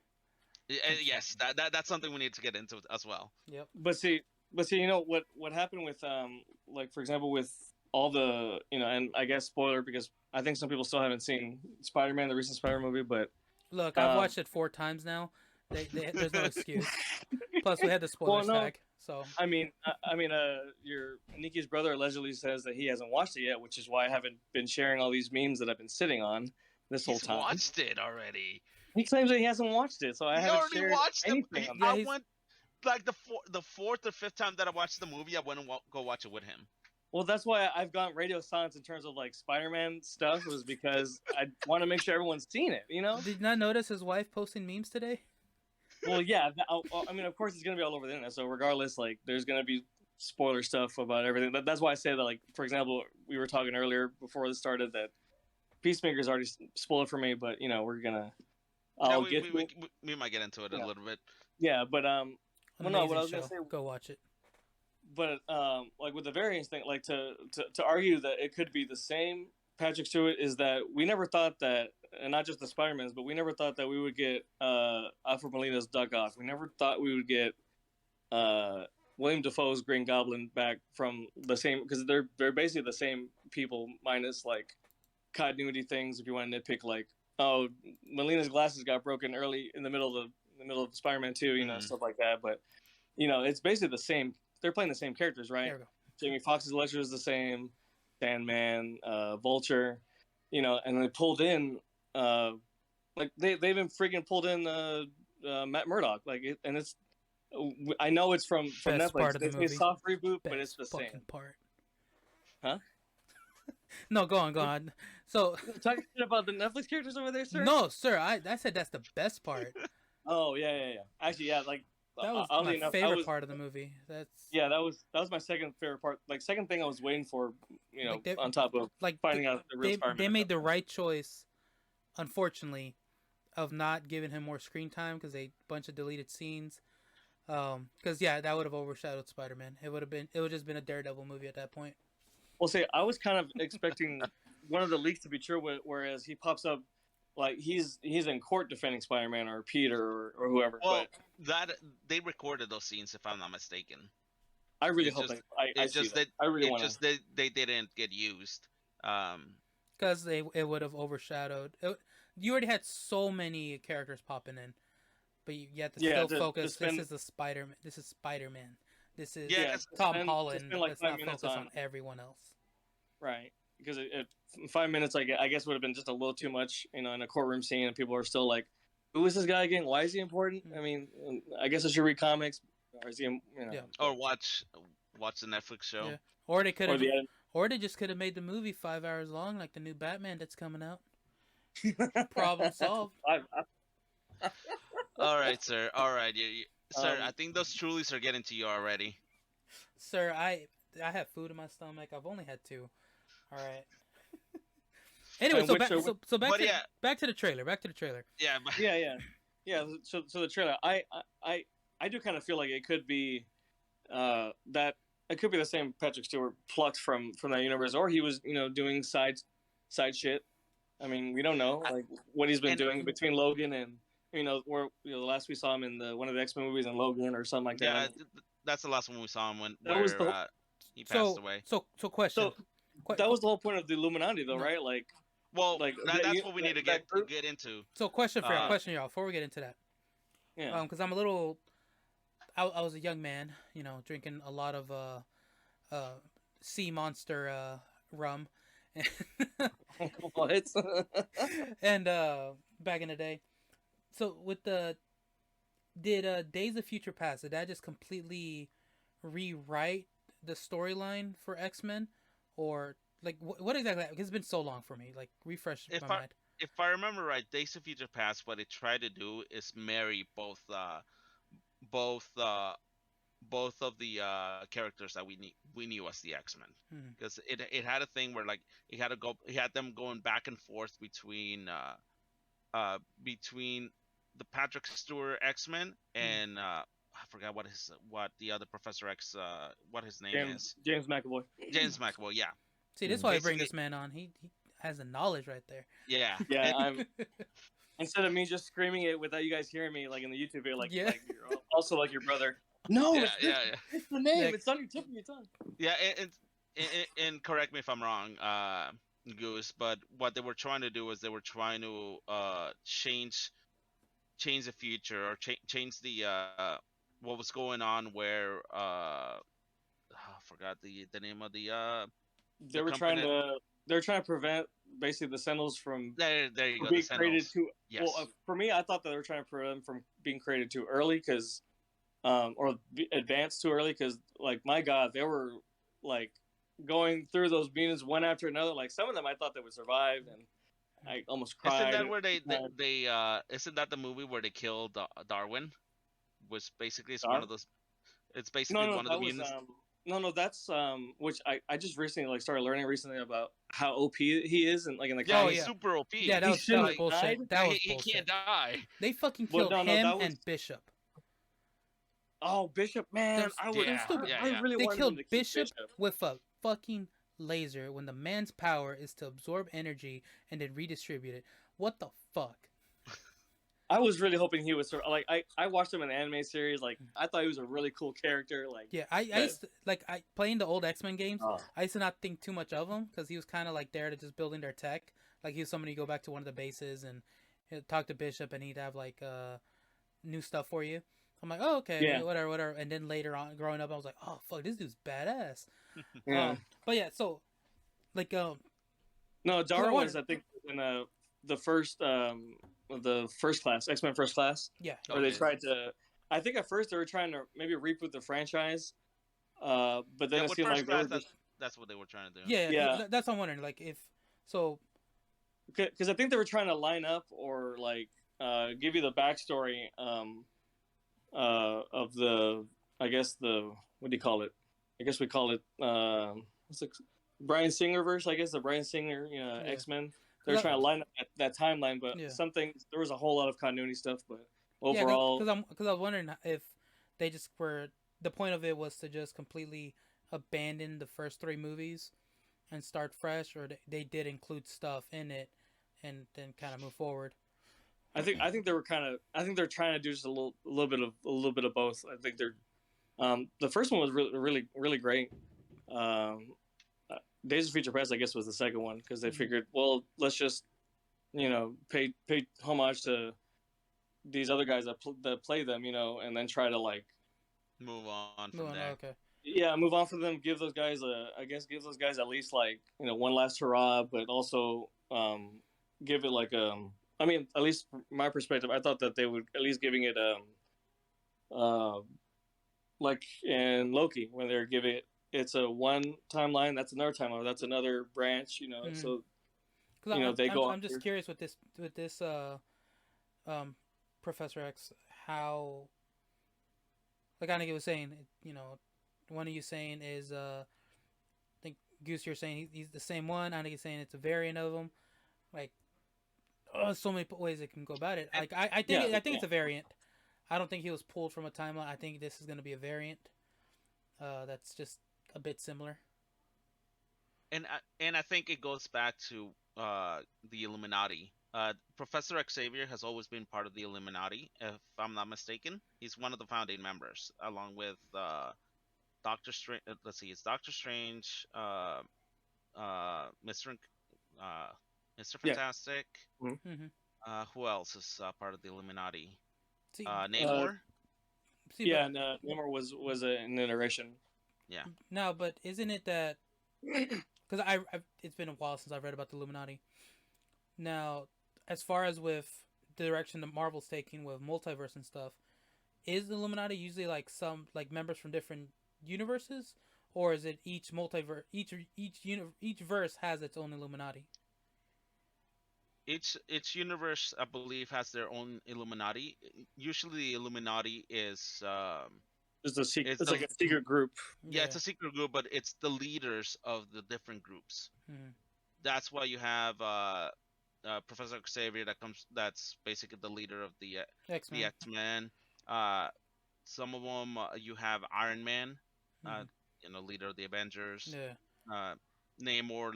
Yes, that's something we need to get into as well. Yep. But see, you know what happened with like for example with all the and I guess spoiler because I think some people still haven't seen Spider-Man, the recent Spider movie, but Look, I've um, watched it 4 times now. There's no excuse. Plus, we had the well, spoilers no, tag, so your Niki's brother allegedly says that he hasn't watched it yet, which is why I haven't been sharing all these memes that I've been sitting on this whole He's time. watched it already. He claims that he hasn't watched it, so I He haven't already shared watched it. anything on yeah, I that. he's went like the fourth or fifth time that I watched the movie. I went and go watch it with him. Well, that's why I've gone radio silence in terms of like Spider-Man stuff, was because I want to make sure everyone's seen it. did you not notice his wife posting memes today? Well, yeah. I mean, of course, it's gonna be all over the internet. So regardless, like, there's gonna be spoiler stuff about everything. That's why I say that. Like, for example, we were talking earlier before this started that Peacemaker's already spoiled for me, but we're gonna. I'll Yeah, get. we might get into it a little bit. Yeah, but well, no, what I was show. gonna say. Go watch it. But like with the variance thing, like to argue that it could be the same Patrick Stewart is that we never thought that, and not just the Spider-Mans, but we never thought that we would get Alfred Molina's Duck Off. We never thought we would get William Dafoe's Green Goblin back from the same, because they're basically the same people minus like continuity things. If you want to nitpick, like Molina's glasses got broken early in the middle of Spider-Man 2, stuff like that. But it's basically the same. They're playing the same characters, right? There we go. Jamie Foxx's Electro is the same, Sandman, Vulture, and they pulled in, like they've been freaking pulled in Matt Murdock, like, and it's, I know it's from Best Netflix. part of the It's a movie. soft reboot, but Best it's the fucking same. part. Huh? No, go on. So Talking shit about the Netflix characters over there, sir? no, sir. I said that's the best part. Oh yeah. Actually, yeah, like That was oddly my enough, favorite part of the movie. Yeah, that was my second favorite part. Like second thing I was waiting for, Like on top of like finding out the real Spider-Man. they made the right choice, unfortunately, of not giving him more screen time because a bunch of deleted scenes. Because that would have overshadowed Spider-Man. It would just been a Daredevil movie at that point. Well, see, I was kind of expecting one of the leaks to be true, whereas he pops up like he's in court defending Spider-Man or Peter or whoever. Well, but that they recorded those scenes, if I'm not mistaken. I really It's hope just- I see that. I really want to. They didn't get used. Because it would have overshadowed. You already had so many characters popping in, but you have to still focus. This is the Spider-Man. This is Spider-Man. This is Tom Holland. Like Let's not focus on everyone else. Right, because it 5 minutes, I guess, would have been just a little too much, in a courtroom scene, and people are still like, "Who is this guy again? Why is he important?" I mean, I guess I should read comics, or is he, or watch the Netflix show. Yeah. Or they could have, or they just could have made the movie 5 hours long, like the new Batman that's coming out. Problem solved. All right, sir. All right, sir. I think those Um, Trulies are getting to you already. Sir, I have food in my stomach. I've only had 2. All right. Anyway, so back to the trailer. Back to the trailer. Yeah. yeah. So the trailer, I do kind of feel like it could be, that it could be the same Patrick Stewart plucked from that universe, or he was doing side shit. I mean, we don't know like what he's been doing between Logan and where the last we saw him in one of the X-Men movies in Logan or something like that. Yeah, that's the last one we saw him he passed So away. So question. That was the whole point of the Illuminati, though, right? Like, well, that's what we need to get into. So question for y'all before we get into that. Yeah. Because I'm a little. I was a young man, drinking a lot of sea monster rum, What? and back in the day. So with did Days of Future Past, did that just completely rewrite the storyline for X-Men, or like what exactly? Because it's been so long for me. Like refresh my mind. If I remember right, Days of Future Past, what it tried to do is marry both of the characters that we knew as the X-Men, because it had a thing where like it had them going back and forth between the Patrick Stewart X-Men and I forgot what the other Professor X what his name is. James McAvoy. James McAvoy, yeah. See, this is why I bring this man on. He has the knowledge right there. Yeah. Yeah, instead of me just screaming it without you guys hearing me, like in the YouTube video, like Yeah. you're also like your brother. No, Yeah, it's this. yeah, yeah. It's the name. Like- It's on your tip of your tongue. Yeah, and correct me if I'm wrong, Goose, but what they were trying to do was they were trying to change the future or change the what was going on where I forgot the name of They were trying company. to. They're trying to prevent basically the Sentinels from There you go. being The created Sentinels. too. Yes. Well, for me, I thought that they were trying to prevent them from being created too early because, or advanced too early because, like, my God, they were like going through those beings one after another. Like some of them, I thought they would survive, and I almost cried. Isn't that where they isn't that the movie where they killed Darwin? Was basically it's one of those. It's basically No, one of the that was mutants. no, that's which I just recently like started learning recently about how OP he is and like in the Yeah, comics. he's super OP. Yeah, that He was shouldn't have bullshit. died. That was he bullshit. can't die. They fucking Well, killed no, him that was- and Bishop. Oh, Bishop, man, They're- I would. they're stupid. I really They wanted killed them to keep Bishop with a fucking laser when the man's power is to absorb energy and then redistribute it. What the fuck? I was really hoping he was sort of like I watched him in an anime series. Like I thought he was a really cool character. Like Yeah, I used to, like I playing the old X-Men games. Oh. I used to not think too much of him because he was kind of like there to just building their tech. Like he was somebody go back to one of the bases and he'd talk to Bishop and he'd have like new stuff for you. I'm like, oh okay, Yeah. whatever. And then later on, growing up, I was like, oh fuck, this dude's badass. Yeah. But yeah, so like No, I Darwin wanted- was I think in the first class X-Men First Class. yeah, Where they tried to. I think at first they were trying to maybe reboot the franchise, but then Yeah, it with seemed First like they were Class, just that's what they were trying to do. yeah. Yeah. That's what I'm wondering. Like if so, because I think they were trying to line up or like give you the backstory of the I guess the what do you call it? I guess we call it what's it? Bryan Singer verse. I guess the Bryan Singer Yeah. X-Men. They were That- trying to line up that timeline, but Yeah. there was a whole lot of continuity stuff, but yeah, overall, because I was wondering if they just were the point of it was to just completely abandon the first three movies and start fresh, or they did include stuff in it and then kind of move forward. I think they were I think they're trying to do just a little bit of both. I think they're the first one was really great. Days of Future Past I guess was the second one because they figured, well, let's just pay homage to these other guys that play them, and then try to like Move on from No, there. okay. yeah, move on from them. Give those guys give those guys at least like one last hurrah, but also give it like I mean, at least from my perspective, I thought that they would at least giving it like in Loki when they're giving it's a one timeline, that's another timeline, that's another branch, Mhm. so Because they go. I'm just curious with this Professor X how like Annika was saying, one of you saying is I think Goose, you're saying he's the same one. Anika's saying it's a variant of him. Like, so many ways it can go about it. Like I think it's a variant. I don't think he was pulled from a timeline. I think this is going to be a variant. That's just a bit similar. And I think it goes back to the Illuminati. Professor Xavier has always been part of the Illuminati, if I'm not mistaken. He's one of the founding members, along with Doctor Strange. Let's see, it's Doctor Strange, Mister Fantastic. Mm-hmm. Who else is part of the Illuminati? See, Namor. Yeah, and Namor was an iteration. Yeah. No, but isn't it that? Because I've it's been a while since I've read about the Illuminati. Now, as far as with the direction that Marvel's taking with multiverse and stuff, is the Illuminati usually like some like members from different universes, or is it each multiverse, each verse has its own Illuminati? Each universe, I believe, has their own Illuminati. Usually, the Illuminati is It's a secret. It's It's the- like a secret group. yeah, it's a secret group, but it's the leaders of the different groups. Mhm. That's why you have Professor Xavier that's basically the leader of the X-Men. X-Men. Some of them you have Iron Man, Mhm. leader of the Avengers. Yeah. Namor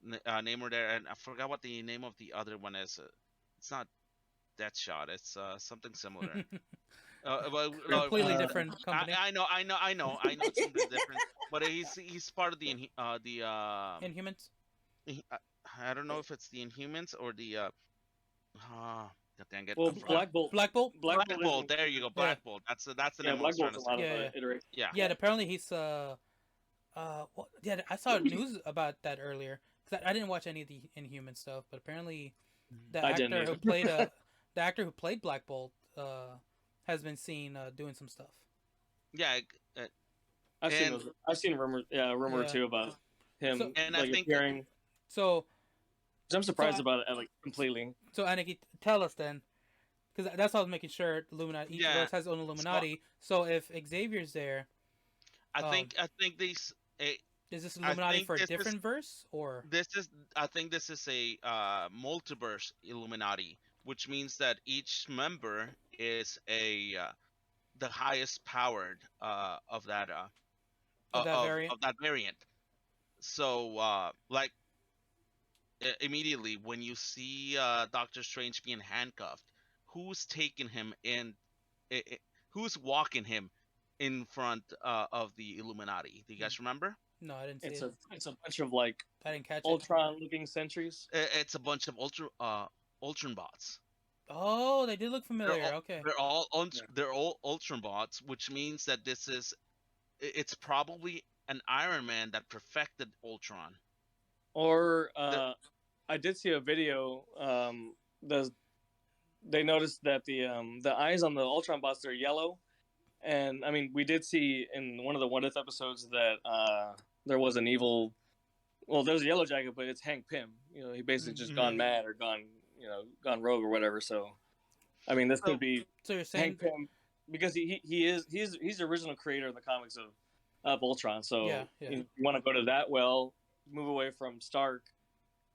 Namor there, and I forgot what the name of the other one is. It's not Deathshot. It's something similar. Well, no, Completely Uh, different company. I know it's something different. But he's part of Inhumans. I I don't know if it's the Inhumans or the God dang it, well, I forgot. Black Bolt. Black Bolt. Black Black Bolt Bolt. isn't. There you go, Yeah, Black Bolt. That's the Yeah, name I was Black trying Bolt's to a say. lot of yeah, yeah. iteration. Yeah. Yeah, and apparently he's well, yeah, I saw news about that earlier because I didn't watch any of the Inhuman stuff, but apparently the I didn't actor who either. played the actor who played Black Bolt has been seen doing some stuff. Yeah, I've seen and those. I've seen rumors. Yeah, a rumor or Yeah. two about So him and I like think appearing. so I'm so surprised about it like completely. so Aniki, tell us then, because that's how I was making sure Illuminati, each yeah, verse has its own so Illuminati. So if Xavier's there, I think these is this I Illuminati think for a different verse or? this is I think this is a multiverse Illuminati, which means that each member is a the highest powered Of that variant. of that variant. So like immediately when you see Doctor Strange being handcuffed, who's taking him in? I I who's walking him in front of the Illuminati? Do you guys remember? No, I didn't see it. It's a bunch of like I didn't catch it. Ultron looking sentries. It's a bunch of Ultron bots. Oh, they did look familiar. Okay. Yeah. They're all Ultron bots, which means that it's probably an Iron Man that perfected Ultron. Or The, I did see a video. They noticed that the eyes on the Ultron bots are yellow, and I mean we did see in one of the What If episodes that there was an evil. Well, there's a Yellow Jacket, but it's Hank Pym. You know, he basically just Mhm. gone mad or gone rogue or whatever. So, I mean, this could be So you're saying Hank Pym because he's the original creator of the comics of Ultron. So Yeah, yeah. you want to go to that well, move away from Stark,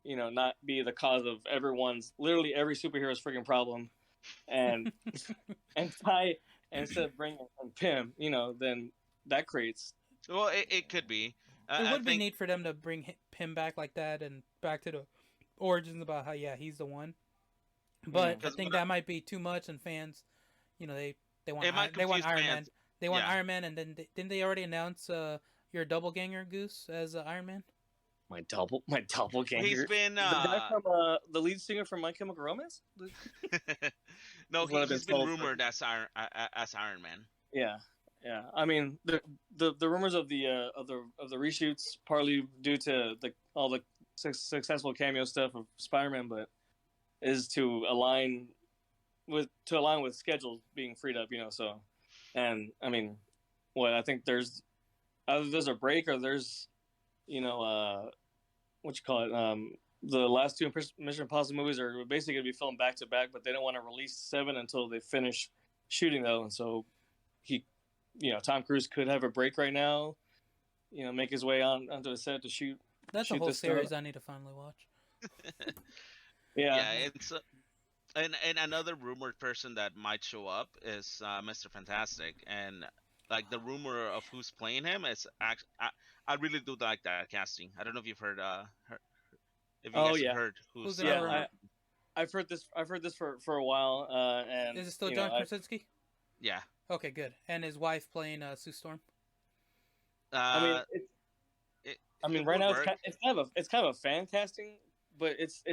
not be the cause of literally every superhero's freaking problem, and and tie instead of bringing in Pym, then that creates. well, it could be. it I would be think neat for them to bring him back like that and back to the origins about how he's the one. But I because think that might be too much, and fans, they want it might they want confuse Iron Man. fans. They want Yeah. Iron Man, and then didn't they already announce your doppelganger Goose as Iron Man? My doppelganger. He's been The guy from the lead singer from My Chemical Romance. no, Is what I've been he's been told. rumored as Iron Man. Yeah, yeah. I mean, the rumors of the reshoots partly due to all the successful cameo stuff of Spider-Man, but is to align with schedules being freed up. So, and I mean, I think there's either there's a break or there's what you call it. The last two Mission Impossible movies are basically going to be filmed back to back, but they don't want to release 7 until they finish shooting though, and so Tom Cruise could have a break right now, make his way onto the set to shoot. That's a shoot whole this series stuff. I need to finally watch. Yeah, Yeah, it's and another rumored person that might show up is Mr. Fantastic, and like the rumor of who's playing him is actually I really do like that casting. I don't know if you've if you Oh, guys have yeah. heard Who's who's in our yeah. I've heard this for a while, and Is it still John Krasinski? yeah. Okay, good. And his wife playing Sue Storm. I mean, It, right would now work. it's kind of a fan casting, but it's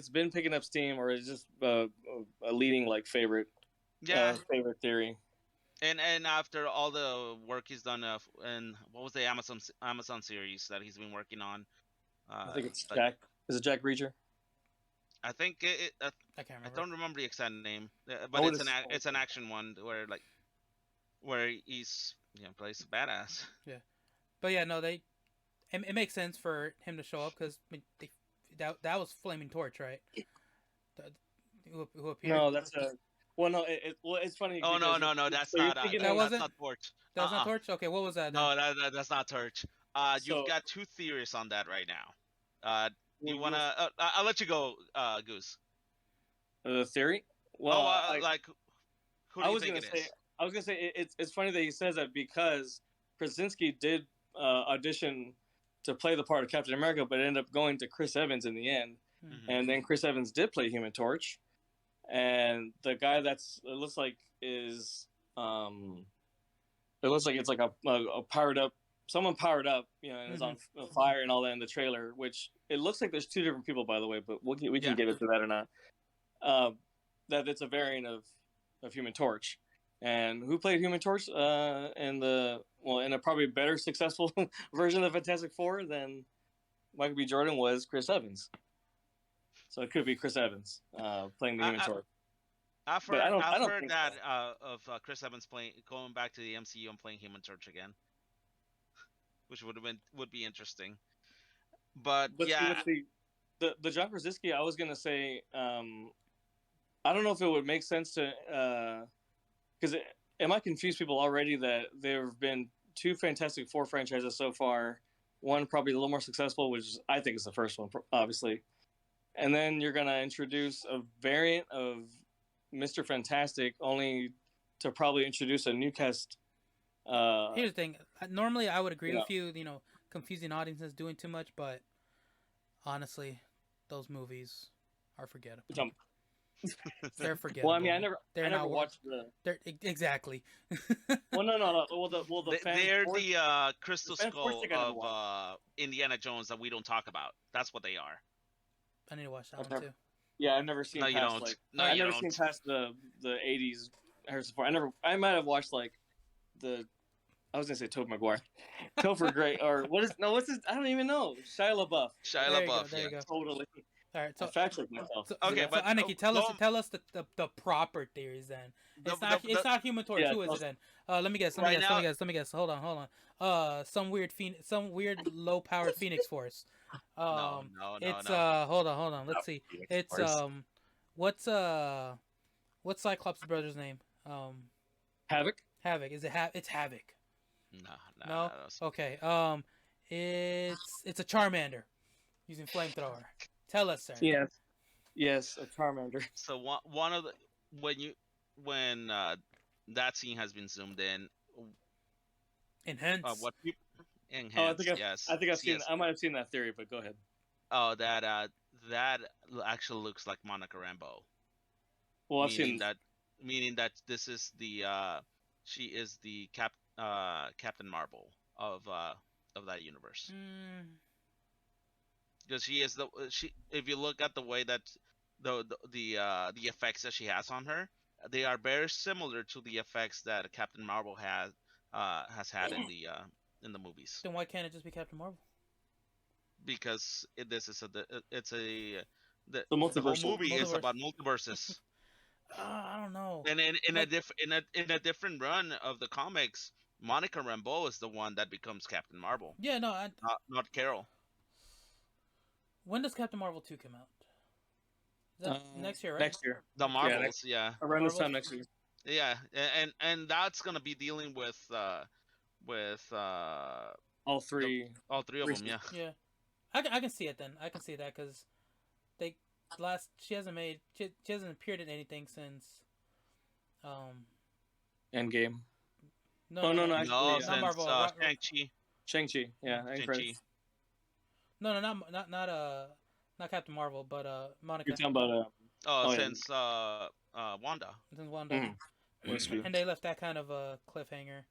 been picking up steam, or it's just a leading like favorite favorite theory. And after all the work he's done and what was the Amazon series that he's been working on? I think it's like, Jack. Is it Jack Reacher? I think I can't I remember. don't remember the exact name, but it's an action one where he's plays a badass. Yeah, but yeah, no, it makes sense for him to show up because that was Flaming Torch, right? Who appeared? No, that's a. Well, no, it's funny. Oh no, that's not That wasn't? that's not Torch. That was not Torch. Okay, what was that? Then? No, that's not Torch. You've got two theories on that right now. You wanna? I'll let you go, Goose. The theory? Well, who do you think it is? I was gonna say it's funny that he says that because Krasinski did audition to play the part of Captain America, but ended up going to Chris Evans in the end. Mhm. And then Chris Evans did play Human Torch, and the guy it looks like it's like a powered up, someone powered up, and is on fire and all that in the trailer. Which it looks like there's two different people, by the way, but we can get into that or not. That it's a variant of Human Torch, and who played Human Torch in a probably better successful version of Fantastic Four than Michael B. Jordan was Chris Evans. So it could be Chris Evans playing the Human Torch. I've But heard, I don't heard think that so. of Chris Evans going back to the MCU and playing Human Torch again, which would be interesting. But see, yeah, with the John Krasinski, I was gonna say, I don't know if it would make sense to, because it might confuse people already that there have been two Fantastic Four franchises so far. One probably a little more successful, which I think is the first one, obviously. And then you're gonna introduce a variant of Mr. Fantastic, only to probably introduce a new cast. Here's the thing. Normally, I would agree with you. Confusing audiences, doing too much, but honestly, those movies are forgettable. They're forgettable. Well, I mean, I never watched the. They're exactly. Well, no. Well, they're the Crystal Fan Force Skull thing I never of Indiana Jones that we don't talk about. That's what they are. I need to watch that one too. Yeah, I've never seen. No, you don't. I've never seen past the '80s Harrison Ford. I might have watched like the. I was gonna say Tobey Maguire, Topher Gray, or what's his? I don't even know. Shia LaBeouf. Shia LaBeouf. There you go. Totally. All right, so fact check myself. Okay, but Aniki, tell us the proper theories then. It's not Human Torch. Who is it then? Let me guess. Let me guess. Hold on. Some weird low powered Phoenix Force. No. Hold on. Let's see. It's what's Cyclops' brother's name? Havoc. Havoc. Is it It's Havoc? No. Okay. It's a Charmander using flamethrower. Tell us, sir. Yes, a Charmander. So one of the when that scene has been zoomed in. Enhance. What people enhance? Oh, I think I've seen. Yes. I might have seen that theory, but go ahead. Oh, that actually looks like Monica Rambeau. Well, I've seen that. Meaning that this is the she is the Captain Marvel of that universe. Because she is if you look at the way that the effects that she has on her, they are very similar to the effects that Captain Marvel has had in the movies. Then why can't it just be Captain Marvel? Because the multiverse. whole movie is about multiverses. I don't know. And in a different run of the comics, Monica Rambeau is the one that becomes Captain Marvel. Yeah, no, not Carol. When does Captain Marvel 2 come out? Is that next year, right? Next year. The Marvels, yeah. Around this time next year. Yeah, and that's gonna be dealing with all three of them, yeah. Yeah, I can see it then. I can see that because she hasn't appeared in anything since Endgame. No, Since not Marvel. Shang-Chi, yeah. Shang-Chi. No, not Captain Marvel, but Monica. You're talking about since Wanda. Since Wanda. And they left that kind of a cliffhanger.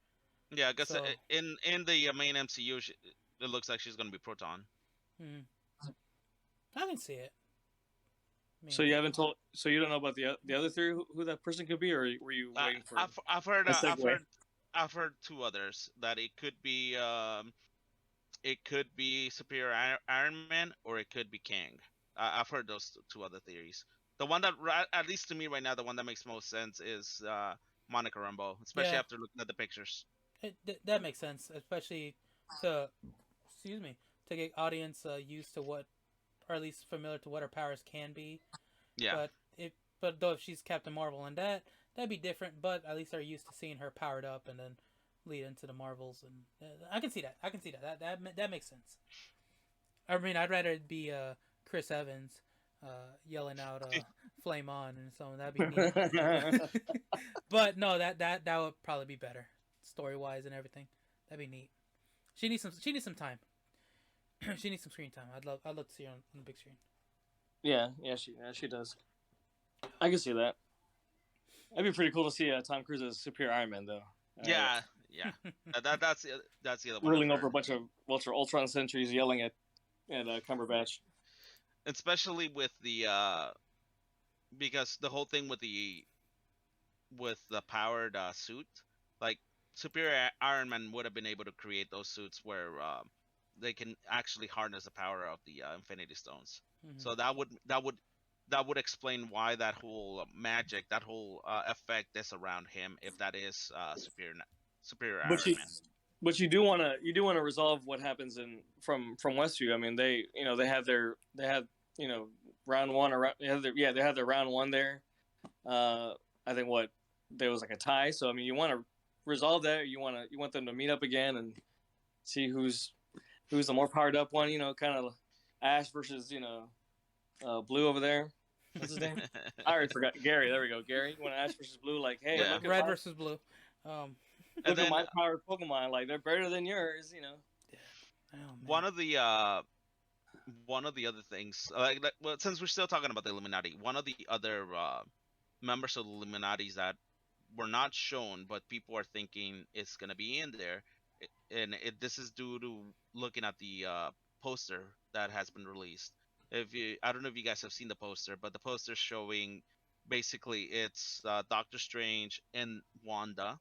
Yeah, because in the main MCU, it looks like she's gonna be Proton. I can see it. So you haven't told. So you don't know about the other theory who that person could be, or were you waiting for? I've heard two others that it could be Superior Iron Man or it could be Kang. I've heard those two other theories. The one that, at least to me right now, the one that makes most sense is Monica Rambeau, especially after looking at the pictures. That makes sense, especially to get audience used to what, or at least familiar to what her powers can be. Yeah. But though if she's Captain Marvel and that'd be different. But at least they're used to seeing her powered up and then lead into the Marvels, and I can see that. That makes sense. I mean, I'd rather it be Chris Evans yelling out "Flame on" and so that'd be neat. But no, that would probably be better story wise and everything. That'd be neat. She needs some time. She needs some screen time. I'd love to see her on the big screen. Yeah, she does. I can see that. That'd be pretty cool to see Tom Cruise as Superior Iron Man, though. Yeah, yeah. That's the other one. Ruling over a bunch of Ultron sentries, yelling at Cumberbatch. Especially with the because the whole thing with the powered suit, like Superior Iron Man would have been able to create those suits where they can actually harness the power of the Infinity Stones. Mm-hmm. So that would explain why that whole magic, that whole effect is around him, if that is Superior Iron Man. But you do want to resolve what happens from Westview. I mean, they have round one, or they have their round one there. I think there was like a tie. So I mean, you want to resolve that. You want them to meet up again and see who's the more powered up one. Kind of Ash versus Blue over there. What's his name? I already forgot. Gary. There we go. Gary. You want Ash versus Blue? Like, hey, Yeah. look at Red versus Blue. Look at my powered Pokemon. Like, they're better than yours. Oh, one of the other things, well, since we're still talking about the Illuminati, one of the other members of the Illuminati that were not shown, but people are thinking it's gonna be in there, and this is due to looking at the poster that has been released. I don't know if you guys have seen the poster, but the poster showing basically it's Doctor Strange and Wanda,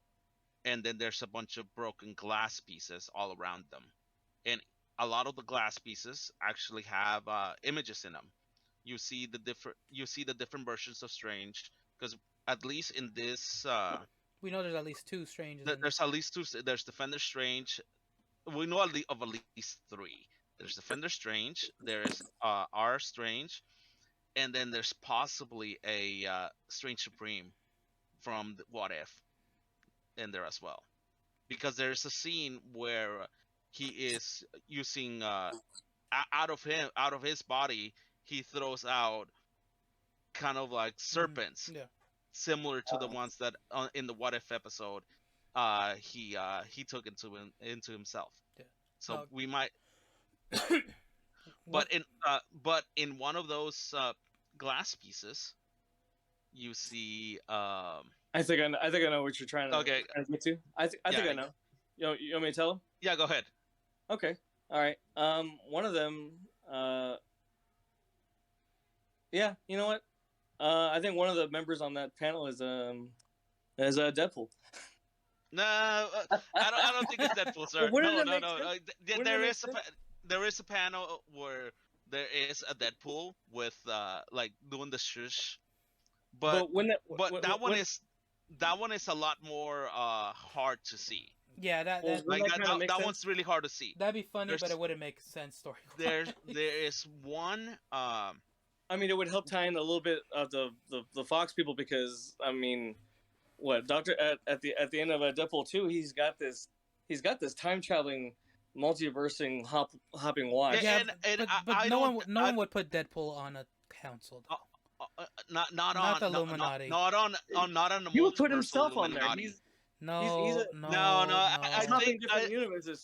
and then there's a bunch of broken glass pieces all around them, and a lot of the glass pieces actually have images in them. You see the different versions of Strange, because at least in this we know there's at least two Stranges. There's at least two. There's Defender Strange. We know of at least three. There's Defender Strange. There's R Strange, and then there's possibly a Strange Supreme from What If in there as well, because there's a scene where he is using out of his body, he throws out kind of like serpents, Yeah. similar to the ones that in the What If episode he took into himself. Yeah. So we might but in one of those glass pieces you see I think I know what you're trying to get to. I think I know. You want me to tell him? Yeah, go ahead. Okay. All right. One of them yeah, you know what? I think one of the members on that panel is Deadpool. No, I don't think it's Deadpool, sir. No. There is a panel where there is a Deadpool with like doing the shush, but that one is a lot more hard to see. Yeah, that one's really hard to see. That'd be funny, but it wouldn't make sense story. There is one. I mean, it would help tie in a little bit of the Fox people, because I mean, what Doctor at the end of Deadpool 2, he's got this time traveling, multiversing hopping watch. Yeah, but no one would put Deadpool on a council. Not the Illuminati. Not on the. He would put himself Illuminati. on there. No.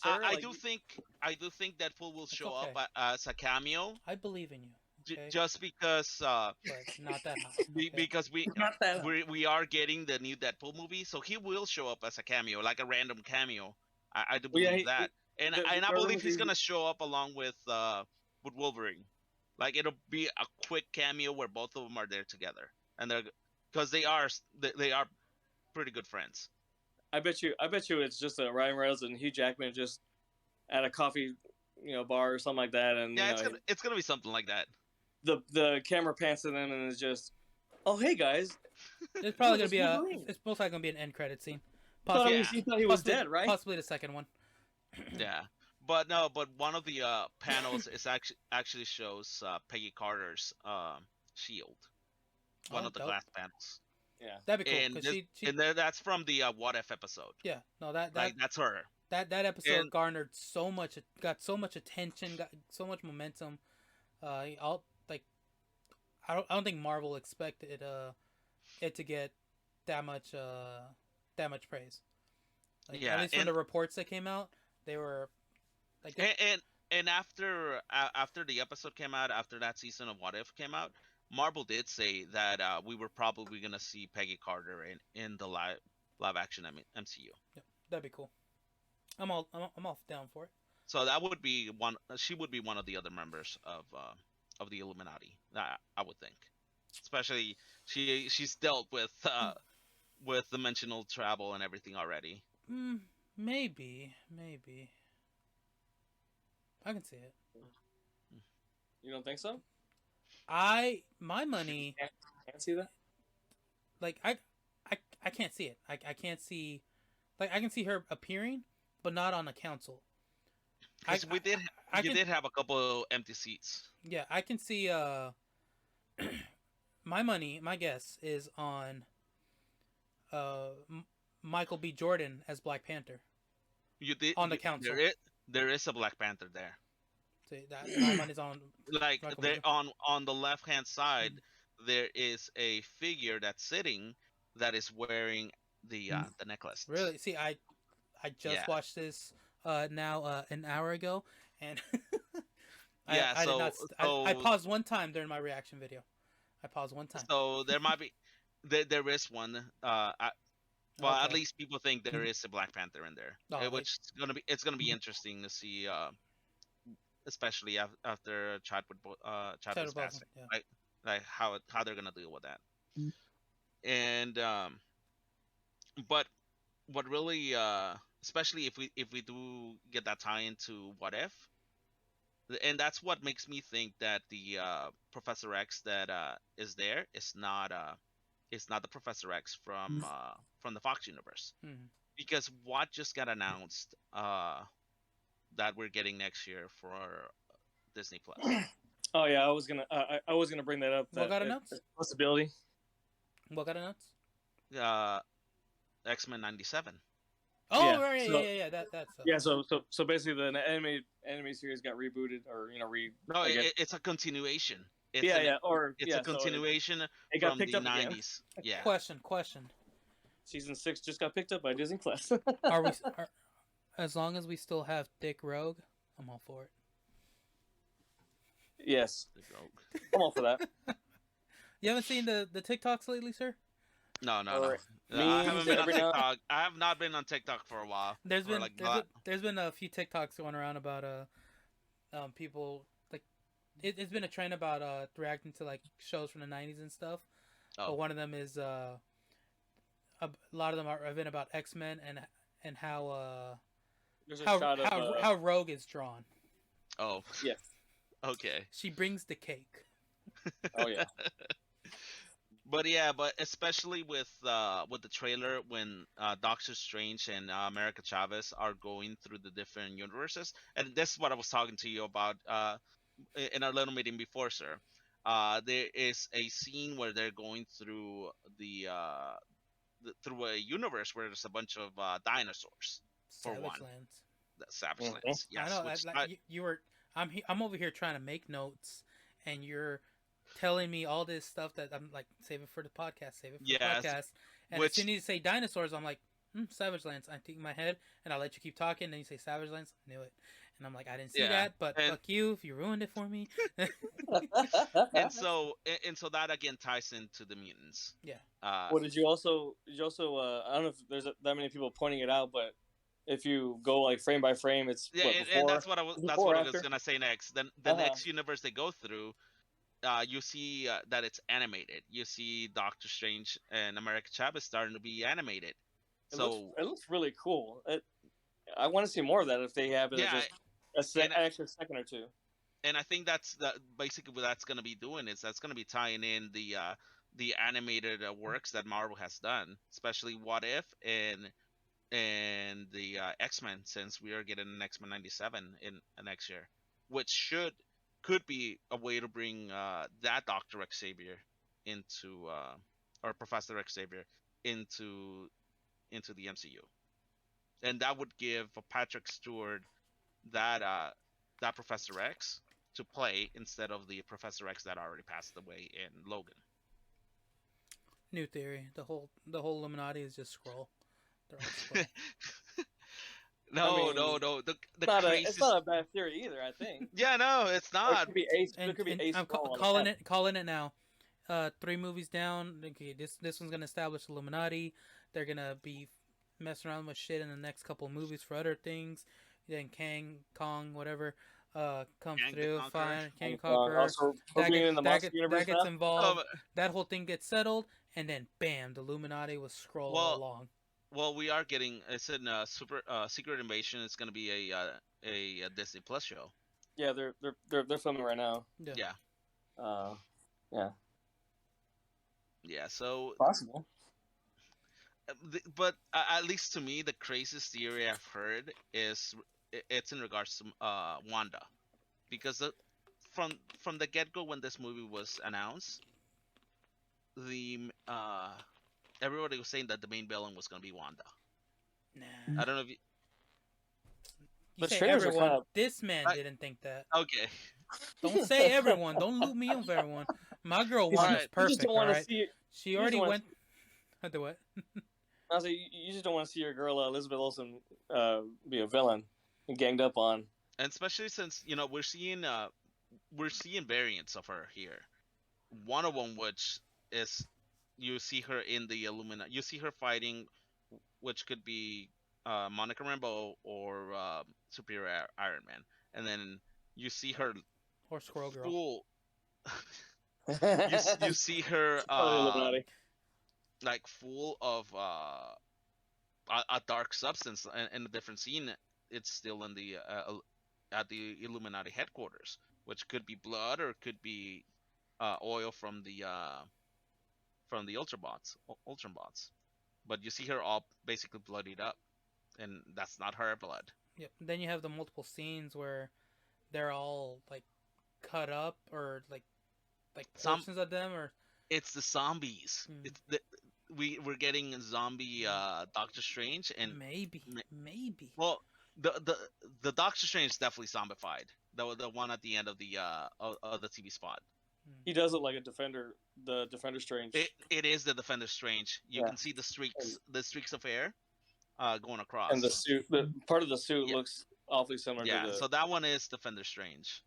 I do think Deadpool will show up as a cameo. I believe in you. Okay. Just because but not that high. Okay. Because we are getting the new Deadpool movie, so he will show up as a cameo, like a random cameo. I do believe that, and I believe he's gonna show up along with Wolverine. Like, it'll be a quick cameo where both of them are there together, and because they are pretty good friends. I bet you it's just Ryan Reynolds and Hugh Jackman just at a coffee bar or something like that, and yeah, it's gonna be something like that. The camera pans to them and it's just, oh hey guys. It's probably gonna be it's most likely gonna be an end credit scene. Possibly, he thought he was dead, right? Possibly the second one. Yeah, but one of the panels is actually shows Peggy Carter's shield. One of the glass panels. Yeah, that'd be cool. And that's from the What If episode. Yeah, no, that's her. That episode garnered got so much attention, got so much momentum. I don't think Marvel expected it to get that much praise. At least from the reports that came out, they were like and after the episode came out, after that season of What If came out, Marvel did say that we were probably gonna see Peggy Carter in the live action MCU. Yep, that'd be cool. I'm all down for it. So that would be one. She would be one of the other members of the Illuminati. I would think, especially she's dealt with dimensional travel and everything already. Maybe. I can see it. You don't think so? My money, Can't see that. like I can't see it. I can't see, like I can see her appearing, but not on a council. Because you did have a couple empty seats. Yeah, I can see. My guess is on uh Michael B. Jordan as Black Panther You did on the council. There is a Black Panther there. See, that my money's on. Like Michael B. there Jordan. on the left hand side, there is a figure that's sitting that is wearing the necklace. Really? See, I just watched this now an hour ago, and Yeah, I did so not. I paused one time during my reaction video. I paused one time. so there might be there is one. Well, at Okay. least people think there is a Black Panther in there, Oh, which it's gonna be interesting to see, especially after Chadwick's Chadwick Boseman, passing, yeah. like how they're gonna deal with that. And but what really, especially if we do get that tie into What If, and that's what makes me think that the Professor X that is there is not the Professor X from the Fox universe, Mhm. because what just got announced that we're getting next year for Disney Plus. Oh yeah, I was gonna bring that up. What got announced? Possibility. What got announced? X-Men 97. Oh, Yeah, right, so- yeah. That's Yeah, so basically the anime series got rebooted, or No, I guess- it's a continuation. It's yeah, an, yeah, or it's yeah, a continuation it got from picked the up again. 90s. Yeah. Question. Season 6 just got picked up by Disney Plus. Are we? As long as we still have Dick Rogue, I'm all for it. Yes, I'm all for that. You haven't seen the TikToks lately, sir? No. Or I haven't been on every now- TikTok. I have not been on TikTok for a while. There's Or been there's been a few TikToks going around about people like it's been a trend about reacting to like shows from the 90s and stuff. Oh. But one of them is a lot of them have been about X-Men and how There's a shot of how Rogue is drawn. Oh, yes. okay. She brings the cake. Oh yeah. But especially with the trailer when Doctor Strange and America Chavez are going through the different universes, and this is what I was talking to you about in our little meeting before, sir. There is a scene where they're going through through a universe where there's a bunch of dinosaurs. For Savage one. Lands. The Savage Mhm. Lands. Yes. I know. which You were. I'm over here trying to make notes, and you're telling me all this stuff that I'm like save it for the podcast. Save it for Yes, the podcast. And which- as soon as you say dinosaurs, I'm like, Savage Lands. I think in my head, and I'll let you keep talking. And then you say Savage Lands. Knew it. And I'm like, I didn't see Yeah, that, but and- fuck you if you ruined it for me. and so that again ties into the mutants. Yeah. Well, did you also I don't know if there's that many people pointing it out, but if you go like frame by frame, it's Yeah, what, and before, that's what I was before, after? gonna say next. Then the Uh-huh. next universe they go through, you see that it's animated. You see Doctor Strange and America Chavez starting to be animated. It So looks really cool. I want to see more of that if they have it Yeah, just an extra second or two. and I think that's basically what that's gonna be doing is that's gonna be tying in the animated works that Marvel has done, especially What If and the X-Men, since we are getting an X-Men 97 in next year, which could be a way to bring that Dr. Xavier into or Professor Xavier into the MCU, and that would give Patrick Stewart that Professor X to play instead of the Professor X that already passed away in Logan. New theory. The whole Illuminati is just Skrull. They're all Skrull. I No, no, mean, no. The it's craziest. not a bad theory either. I think. Yeah, no, it's Or it not. could be ace. There And could be and ace I'm wrong on the calling panel. it now. 3 movies down. Okay, this one's gonna establish Illuminati. They're gonna be messing around with shit in the next couple of movies for other things. Then Kong, whatever, comes Kang the through. Conqueror. Fine, Kang And, Conqueror. also, we're being in the monster That universe gets now. involved. Um, That whole thing gets settled, and then bam, the Illuminati was scroll all well, along. well, we are getting. It's in Super Secret Invasion. It's gonna be a Disney Plus show. Yeah, they're filming right now. Yeah. Yeah, Yeah, yeah. So, possible. but at least to me, the craziest theory I've heard is it's in regards to Wanda, because from the get go when this movie was announced, the everybody was saying that the main villain was gonna be Wanda. Nah. I don't know if you, You The say trailers are everyone. kind of. This man I, didn't think that. okay. Don't say everyone. Don't loop me in with everyone. My girl You Wanda's Alright. just perfect. don't All want to right. see it. She You just already wanna went. Do what? I was like, you just don't want to see your girl Elizabeth Olsen be a villain and ganged up on. And especially since we're seeing variants of her here. One of them, which is you see her in the Illumina. You see her fighting, which could be Monica Rambeau or Superior Iron Man, and then you see her Or Squirrel Girl. full. You you see her probably Illuminati. like full of a dark substance in a different scene. It's still in the at the Illuminati headquarters, which could be blood or could be oil from the Ultrabots. But you see her all basically bloodied up, and that's not her blood. Yep. Then you have the multiple scenes where they're all like cut up or like Some portions of them or. It's the zombies. Hmm. It's we're getting a zombie Doctor Strange and Maybe. well the Doctor Strange is definitely zombified. The one at the end of of the TV spot. He does look like a defender. The Defender Strange. It is the Defender Strange. You Yeah. can see the streaks of air going across. And the suit, the part of the suit Yeah. looks awfully similar Yeah, to the. so that one is Defender Strange.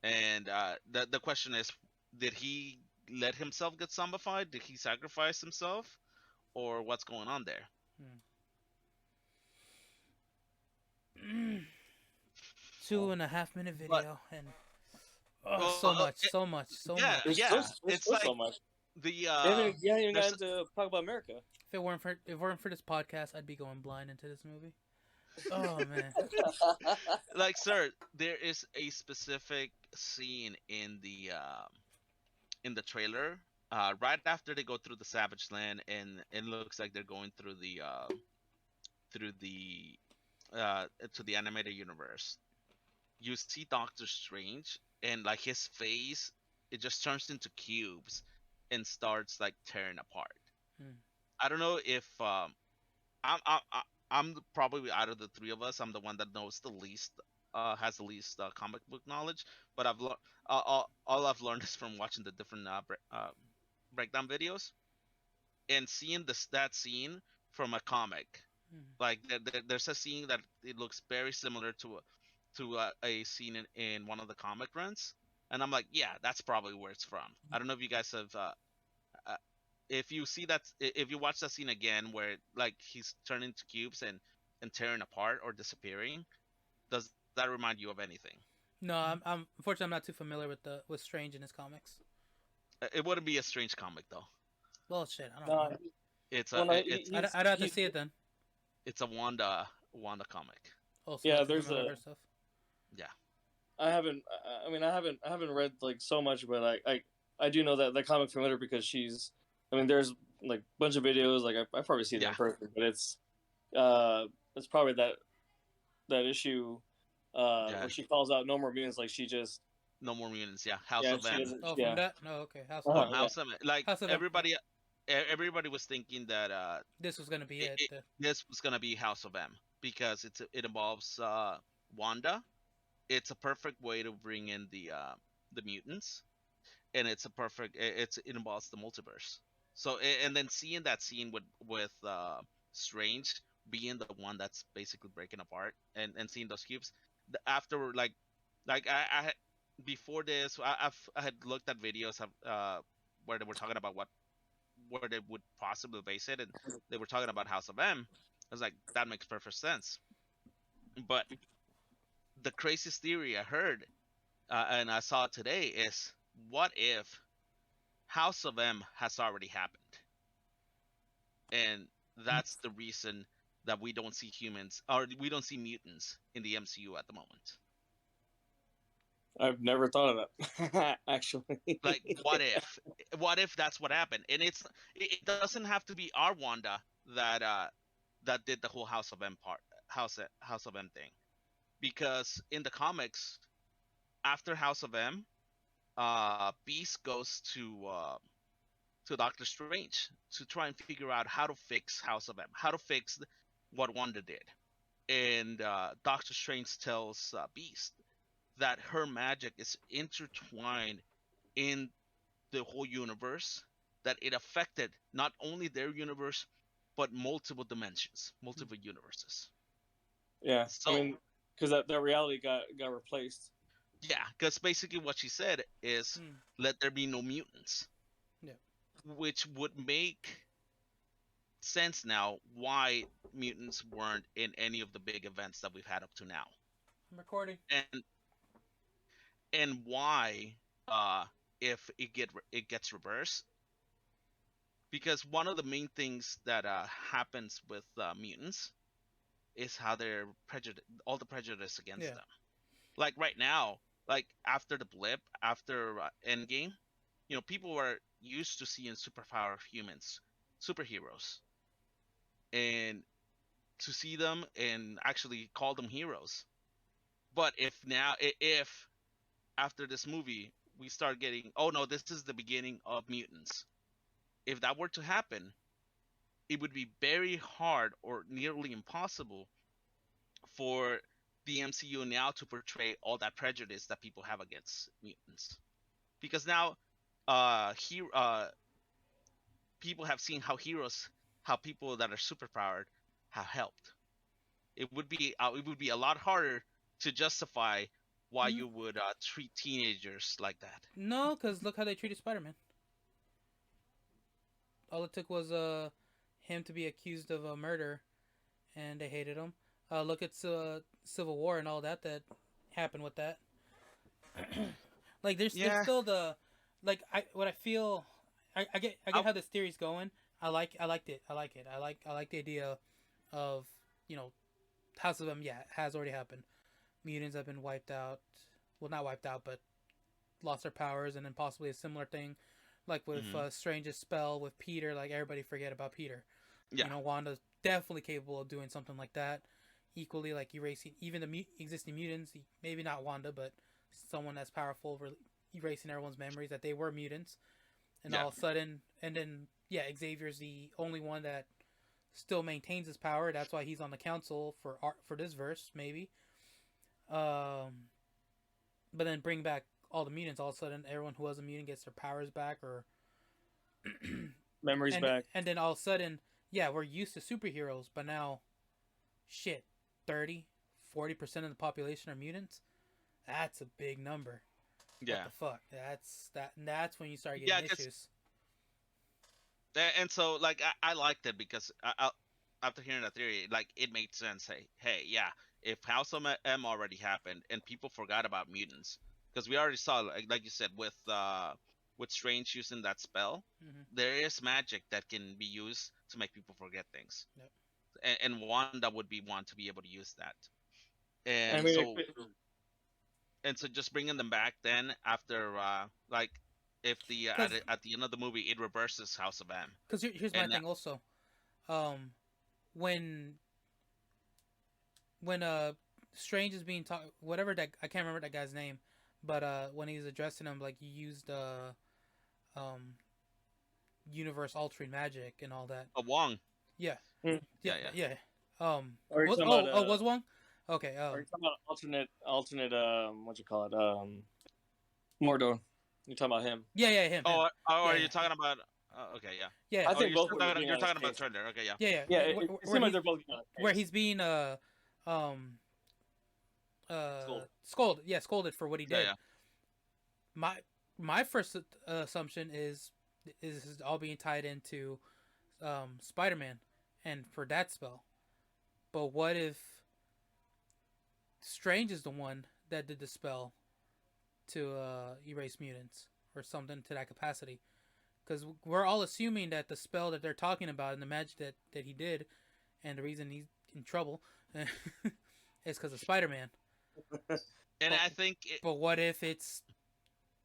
And the question is, did he let himself get zombified? Did he sacrifice himself, or what's going on there? 2.5 minute But video and well, so much. yeah, There's yeah, still, there's it's still like so much. the You haven't even there's- gotten to talk about America. If it weren't for this podcast, I'd be going blind into this movie. Oh man. like, sir, there is a specific scene in the trailer right after they go through the Savage Land, and it looks like they're going through the to the animated universe. You see Doctor Strange, and like his face, it just turns into cubes and starts like tearing apart. Hmm. I don't know if I'm probably out of the three of us, I'm the one that knows the least, has the least comic book knowledge. But all I've learned is from watching the different breakdown videos and seeing that scene from a comic. Hmm. Like there's a scene that it looks very similar to a scene in one of the comic runs, and I'm like, yeah, that's probably where it's from. I don't know if you guys have if you see that, if you watch that scene again where like he's turning to cubes and tearing apart or disappearing, does that remind you of anything? No, I'm unfortunately I'm not too familiar with Strange in his comics. It wouldn't be a Strange comic though. Well, shit, I don't No, know. It's well, a no, it's I'd have to see it then. it's a Wanda comic. Also, Yeah, not too there's familiar with a- her stuff. Yeah. I haven't. I mean, I haven't read like so much, but I do know that comic familiar because she's. I mean, there's like a bunch of videos. Like I've probably seen it Yeah. in person, but it's probably that issue Yeah. where she calls out no more mutants. Like she just No More Mutants. Yeah, House yeah of she M. doesn't Oh, yeah from that? No, okay. House Uh-huh. of From M. House of M. Like House of M. everybody was thinking that This was gonna be it. this was gonna be House of M because it involves Wanda. It's a perfect way to bring in the mutants, and it's a perfect it involves the multiverse. So and then seeing that scene with Strange being the one that's basically breaking apart and seeing those cubes. After like I before this, I had looked at videos of where they were talking about where they would possibly base it, and they were talking about House of M. I was like, that makes perfect sense. But the craziest theory I heard and I saw today is, what if House of M has already happened, and that's the reason that we don't see humans or we don't see mutants in the MCU at the moment. I've never thought of that actually. Like, what if that's what happened? And it doesn't have to be our Wanda that did the whole House of M thing, because in the comics, after House of M, Beast goes to Doctor Strange to try and figure out how to fix House of M, how to fix what Wanda did. And Doctor Strange tells Beast that her magic is intertwined in the whole universe, that it affected not only their universe, but multiple dimensions, multiple universes. Yeah, So, I mean, because that reality got replaced. yeah, because basically what she said is, let there be no mutants. Yeah. Which would make sense now why mutants weren't in any of the big events that we've had up to now. I'm recording. And why if it gets reversed, because one of the main things that happens with mutants is how they're all the prejudice against them. Like right now, like after the blip, after Endgame, people were used to seeing superpower humans, superheroes, and to see them and actually call them heroes. But if after this movie we start getting, oh no, this is the beginning of mutants, if that were to happen, it would be very hard or nearly impossible for the MCU now to portray all that prejudice that people have against mutants, because now people have seen how people that are superpowered have helped. It would be a lot harder to justify why you would treat teenagers like that. No, because look how they treated Spider-Man. All it took was him to be accused of a murder, and they hated him. Look at Civil War and all that happened with that. Like there's still the what I feel. I get how this theory's going. I liked it. I like the idea of House of M. Yeah, has already happened. Mutants have been wiped out. Well, not wiped out, but lost their powers, and then possibly a similar thing, like with Strange's spell with Peter. Like everybody forget about Peter. Yeah. Wanda's definitely capable of doing something like that. Equally, like erasing even the existing mutants. Maybe not Wanda, but someone as powerful, erasing everyone's memories that they were mutants. And all of a sudden, and then Xavier's the only one that still maintains his power. That's why he's on the council for this verse, maybe. But then bring back all the mutants. All of a sudden, everyone who was a mutant gets their powers back or memories back. And then all of a sudden, we're used to superheroes, but now, 30-40% of the population are mutants. That's a big number. Yeah. What the fuck? That's when you start getting issues. And so, like, I liked it because after hearing that theory, like, it made sense. Hey, if House of M already happened and people forgot about mutants, because we already saw, like you said, with Strange using that spell, there is magic that can be used to make people forget things. Yep. And Wanda would be one to be able to use that. And and so just bringing them back then after like if at the end of the movie it reverses House of M. Because here's my thing also, when Strange is being taught, whatever that, I can't remember that guy's name, but when he's addressing him, like, he used universe altering magic and all that. Wong. Yeah. Yeah. Was Wong? Okay. Are you talking about alternate what you call it? Mordor. You're talking about him. Yeah, him. Are you talking about Okay, yeah. Yeah, I Oh, think both were you're getting on his talking about case. Trender. Okay, yeah. yeah, Yeah, yeah. it seemed like they're both getting on his Where case. he's being um Scolded. scolded. Yeah, scolded for what he Yeah, did. yeah. My my first assumption is this is all being tied into Spider-Man and for that spell. But what if Strange is the one that did the spell to erase mutants or something to that capacity? Because we're all assuming that the spell that they're talking about and the magic that he did and the reason he's in trouble is because of Spider-Man. And But, I think but what if it's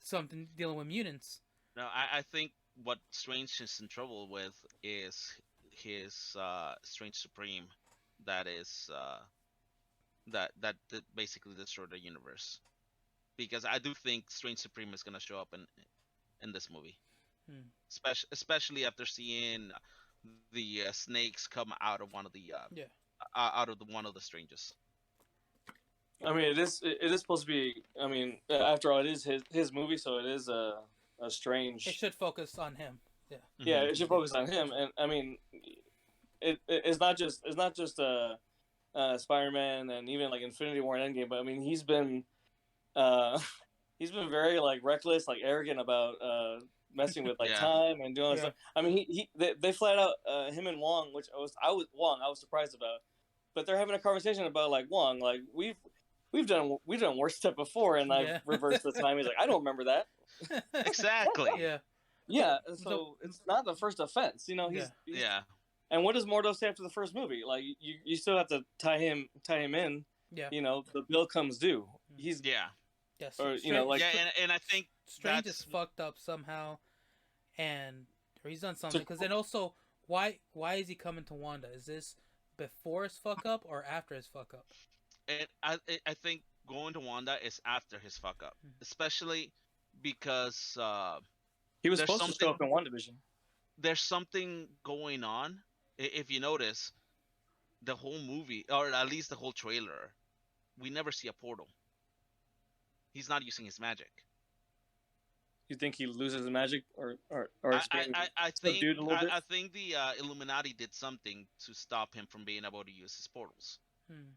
something dealing with mutants? no, I think what Strange is in trouble with is his Strange Supreme, that is that basically destroyed the universe. Because I do think Strange Supreme is gonna show up in this movie, Hmm. especially after seeing the snakes come out of one of the Yeah. one of the Stranges. I mean, it is supposed to be. I mean, after all, it is his movie, so it is a strange. It should focus on him. Yeah. Yeah, it should focus on him, and I mean, it's not just Spider-Man and even like Infinity War and Endgame, but I mean uh, he's been very like reckless, like arrogant about messing with like Yeah. time and doing all this Yeah. stuff. I mean, they flat out him and Wong, which I was surprised about, but they're having a conversation about like Wong, like we've done worse stuff before, and I've Yeah. reversed the time. He's like, I don't remember that. Exactly. Yeah. Yeah, so it's not the first offense, you know. He's Yeah. And what does Mordo say after the first movie? Like you still have to tie him in. Yeah. You know, the bill comes due. He's Yeah. Yes. or you know like Yeah, and I think Strange that's is fucked up somehow, and or he's done something. Because then also, why is he coming to Wanda? Is this before his fuck up or after his fuck up? and I think going to Wanda is after his fuck up, Mhm. especially because he was there's supposed to show up something in WandaVision. there's something going on. If you notice, the whole movie, or at least the whole trailer, we never see a portal. He's not using his magic. You think he loses the magic or I, it's being I think subdued a little bit? I think the Illuminati did something to stop him from being able to use his portals, Hmm.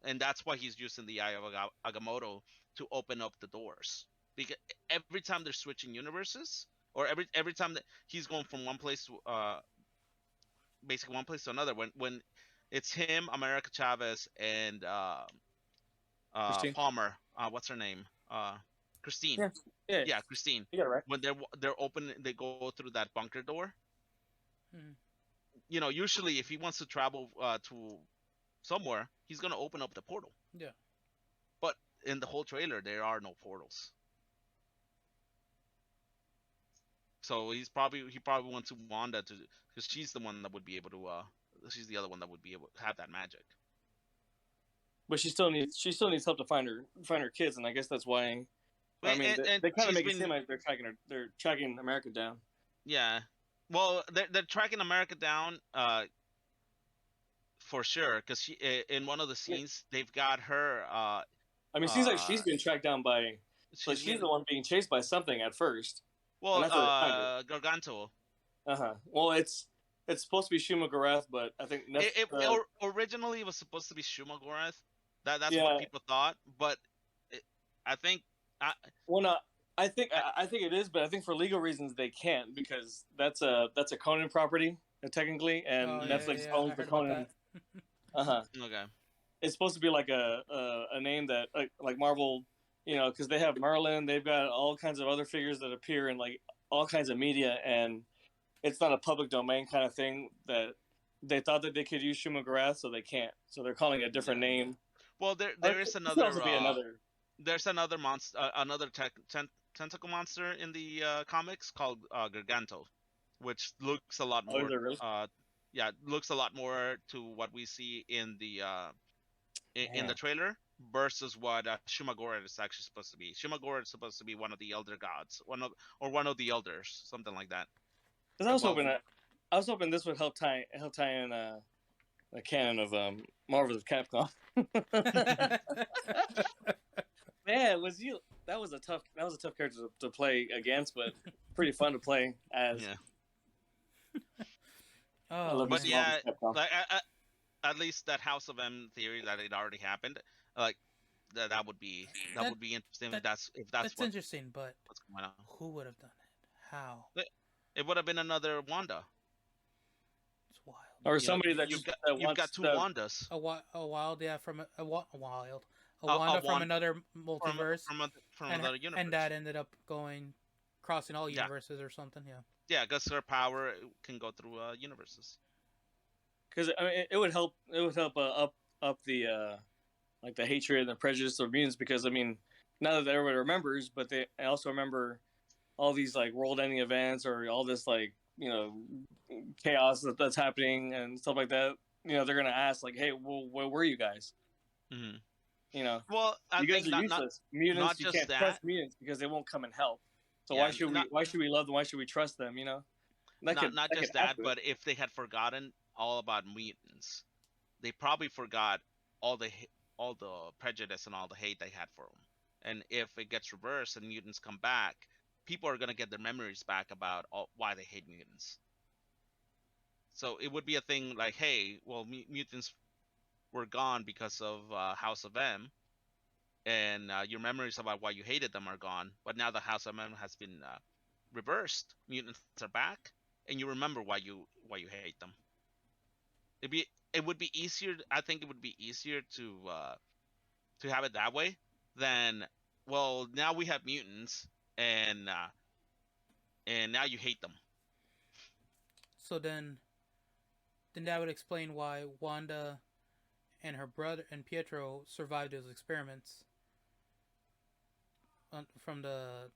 and that's why he's using the Eye of Agamotto to open up the doors. Because every time they're switching universes, or every time that he's going from one place to basically one place to another, when it's him, America Chavez, and Christine? Palmer, what's her name? Christine. Yeah. Yeah. Yeah, Christine. You got it right. When they're open, they go through that bunker door. Mhm. You know, usually if he wants to travel to somewhere, he's gonna open up the portal. Yeah. But in the whole trailer, there are no portals. So he probably went to Wanda to, because she's the one that would be able to she's the other one that would be able to have that magic. But she still needs help to find her kids, and I guess that's why. I mean, And they kind of she's make it seem like they're tracking America down. Yeah. Well, they're tracking America down for sure, because she in one of the scenes they've got her I mean, it seems like she's been tracked down by. So she's the one being chased by something at first. Well, that's where they find Garganto. Well, it's supposed to be Shuma Gorath, but I think Originally it was supposed to be Shuma Gorath. That's Yeah. what people thought, but I think well, no, I think it is, but I think for legal reasons they can't, because that's a Conan property technically, and Oh, Netflix I owns the heard about Conan. that. okay. It's supposed to be like a name that like Marvel, you know, because they have Merlin, they've got all kinds of other figures that appear in like all kinds of media, and it's not a public domain kind of thing that they thought that they could use Shuma Gorath, so they can't. So they're calling it a different name. Well, there is another. Another. There's another monster, another tentacle monster in the comics called Garganto, which looks a lot more. Is it really? Yeah, looks a lot more to what we see in the in the trailer versus what Shumagorath is actually supposed to be. Shumagorath is supposed to be one of the elder gods, one of the elders, something like that. Because I was hoping this would help tie in the canon of Marvel vs. Capcom. Man, that was a tough character to play against, but pretty fun to play as. Yeah. I Oh love me But some man, Marvel yeah, Capcom. like at least that House of M theory that it already happened, like that would be that interesting if that that's that's interesting. But what's going on. who would have done it? How? It would have been another Wanda. It's wild. Or You know, somebody that you've got wants two the Wandas. A wild, yeah, from a wild, a A Wanda from Wanda another multiverse, from and another and universe. that ended up going crossing all Yeah, universes or something. Yeah. yeah, because her power can go through universes. because I mean, it would help. It would help up the like the hatred and the prejudice of mutants because I mean, not that everybody remembers, but they also remember all these like world-ending events or all this like chaos that's happening and stuff like that. They're gonna ask like, "Hey, well, where were you guys? Hmm. You know, Well, I you guys think are useless. not Mutants, you just can't that. trust mutants because they won't come and help. So Yeah, why should we love them? Why should we trust them? not That could just add that, to it. but if they had forgotten all about mutants, they probably forgot all the all the prejudice and all the hate they had for them. And if it gets reversed and mutants come back, people are gonna get their memories back about why they hate mutants. So it would be a thing like, hey, well, mutants were gone because of House of M, and your memories about why you hated them are gone. But now the House of M has been reversed. Mutants are back, and you remember why you hate them. It would be easier. I think it would be easier to have it that way than, well, now we have mutants, and now you hate them. So then that would explain why Wanda and her brother and Pietro survived those experiments from the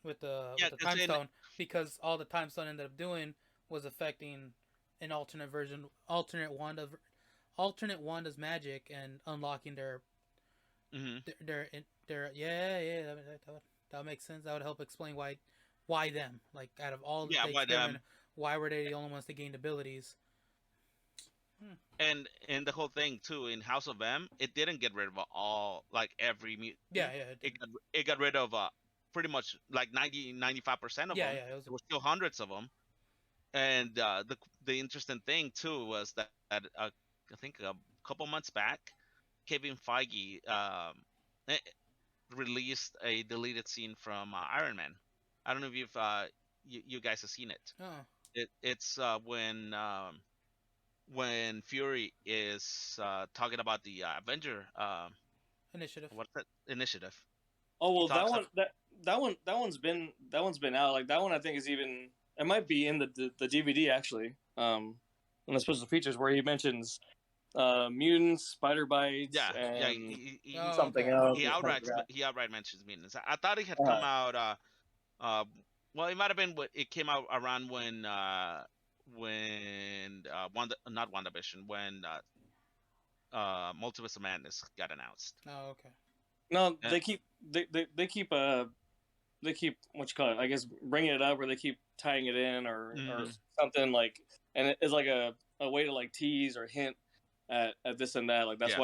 Yeah, with the because time in stone, because all the time stone ended up doing was affecting an alternate version, alternate Wanda's magic and unlocking mhm. their yeah that would make sense. That would help explain why them, like out of all that Yeah, they why experiment, them? why were they the only ones that gained abilities? Hmm. And the whole thing too in House of M, it didn't get rid of all, like, every Yeah, mutant. yeah, it didn't. It got rid of pretty much like 95% of Yeah, them. yeah, it was There were still hundreds of them. And the interesting thing too was that I think a couple months back, Kevin Feige eh, released a deleted scene from Iron Man. I don't know if you guys have seen it. oh It's when Fury is talking about the Avenger, initiative. what's that initiative? Oh He well, talks of that one's been out. Like that one, I think is even it might be in the DVD actually. In the special features where he mentions mutants, spider bites, yeah and Oh, something okay. else. I forgot. he outright mentions mutants. I thought it had come Uh, out uh well, it might have been it came out around when Wanda, not WandaVision, when Multiverse of Madness got announced. Oh, okay. no, Uh, they keep what you call it. I guess bringing it up, or they keep tying it in, or mm, something like, and it's like a way to like tease or hint at this and that. Like yeah.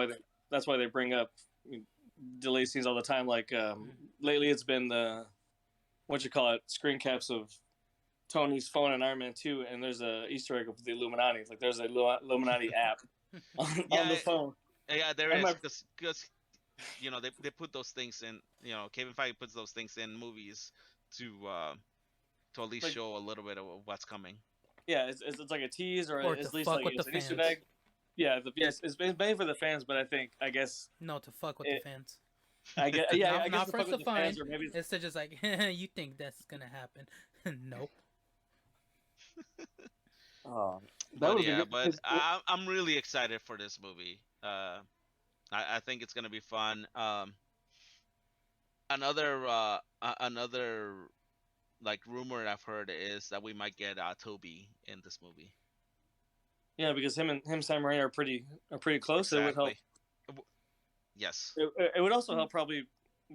that's why they bring up delay scenes all the time. Like lately, it's been the what you call it screen caps of Tony's phone in Iron Man 2, and there's a Easter egg of the Illuminati. It's like there's a Illuminati app on Yeah, the phone. there And is, my because they put those things in. Kevin Feige puts those things in movies to at least like show a little bit of what's coming. yeah, it's like a tease or Or to at least fuck like with the it's an Easter fans. egg. Yeah, yes, it's made for the fans, but I guess No, to fuck with the it, fans. I guess yeah, Not I guess not the for fuck us with to the find. fans or maybe It's to just like you think that's gonna happen. Nope. oh, that But would have been yeah, good but because I'm really excited for this movie. I think it's gonna be fun. Another like rumor I've heard is that we might get Toby in this movie. yeah, because him Sam Raimi are pretty close. It would help. Exactly. Yes. It would also help probably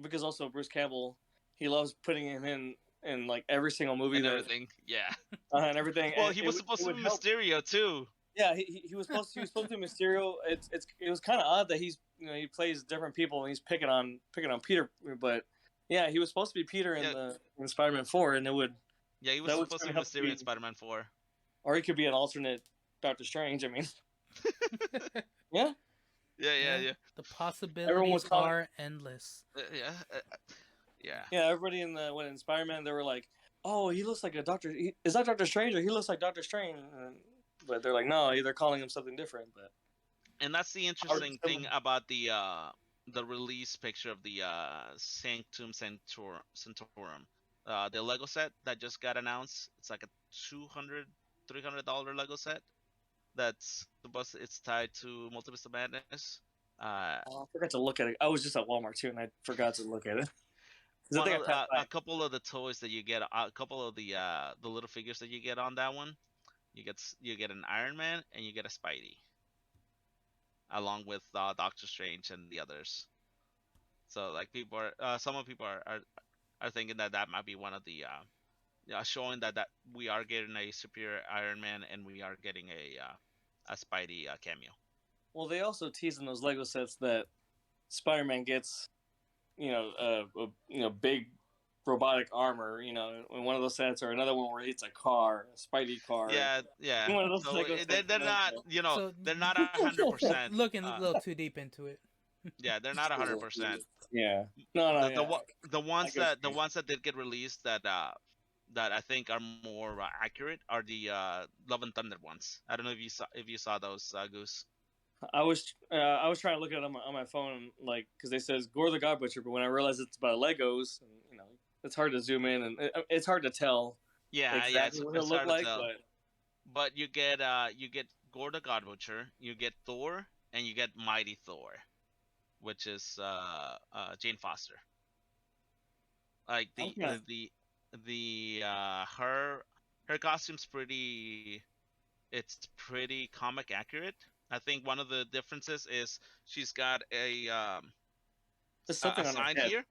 because also Bruce Campbell he loves putting him in like every single movie And that everything. Yeah. and everything, Well, and he was supposed it to would be help. Mysterio too. Yeah, he was supposed to be Mysterio. It was kind of odd that he plays different people and he's picking on Peter, but yeah, he was supposed to be Peter Yeah. in Spider-Man 4, and Yeah, he was that would supposed to kind be of help to Mysterio in be Spider-Man 4. or he could be an alternate Doctor Strange. I mean, yeah. Yeah. The Everyone possibilities was calling. are endless. Yeah. Yeah. Yeah, everybody when in Spider-Man, they were like, "Oh, he looks like a Doctor. Is that Doctor Strange or he looks like Doctor Strange?" But they're like, "No, they're calling him something different." But And that's the interesting thing about the release picture of the Sanctum Sanctorum. The Lego set that just got announced. It's like a $300 Lego set that's supposed it's tied to Multiverse of Madness. I forgot to look at it. I was just at Walmart too, and I forgot to look at it. 'Cause I One think I of passed by. a couple of the toys that you get, a couple of the little figures that you get on that one, you get an Iron Man and you get a Spidey, along with Doctor Strange and the others. So like people are, some of people are thinking that that might be one of the showing that we are getting a superior Iron Man and we are getting a Spidey cameo. Well, they also tease in those Lego sets that Spider-Man gets, big robotic armor, in one of those sets, or another one where it's a car, a Spidey car. Yeah. One of those So Lego sets. they're not, So they're not 100%. looking a little too deep into it. Yeah, they're not 100%. Yeah. No, The yeah. the ones get what that you mean. did get released that that I think are more accurate are the Love and Thunder ones. I don't know if you saw those, Goose. I was trying to look at it on my phone, like, because they says Gore the God Butcher, but when I realized it's about Legos, and, it's hard to zoom in, and it's hard to tell Yeah, exactly what it's he'll look hard to like. tell. But But you get Gore the God Butcher, you get Thor, and you get Mighty Thor, which is Jane Foster. Like Okay. her costume's pretty, it's pretty comic accurate. I think one of the differences is she's got There's a something on her sign head. here.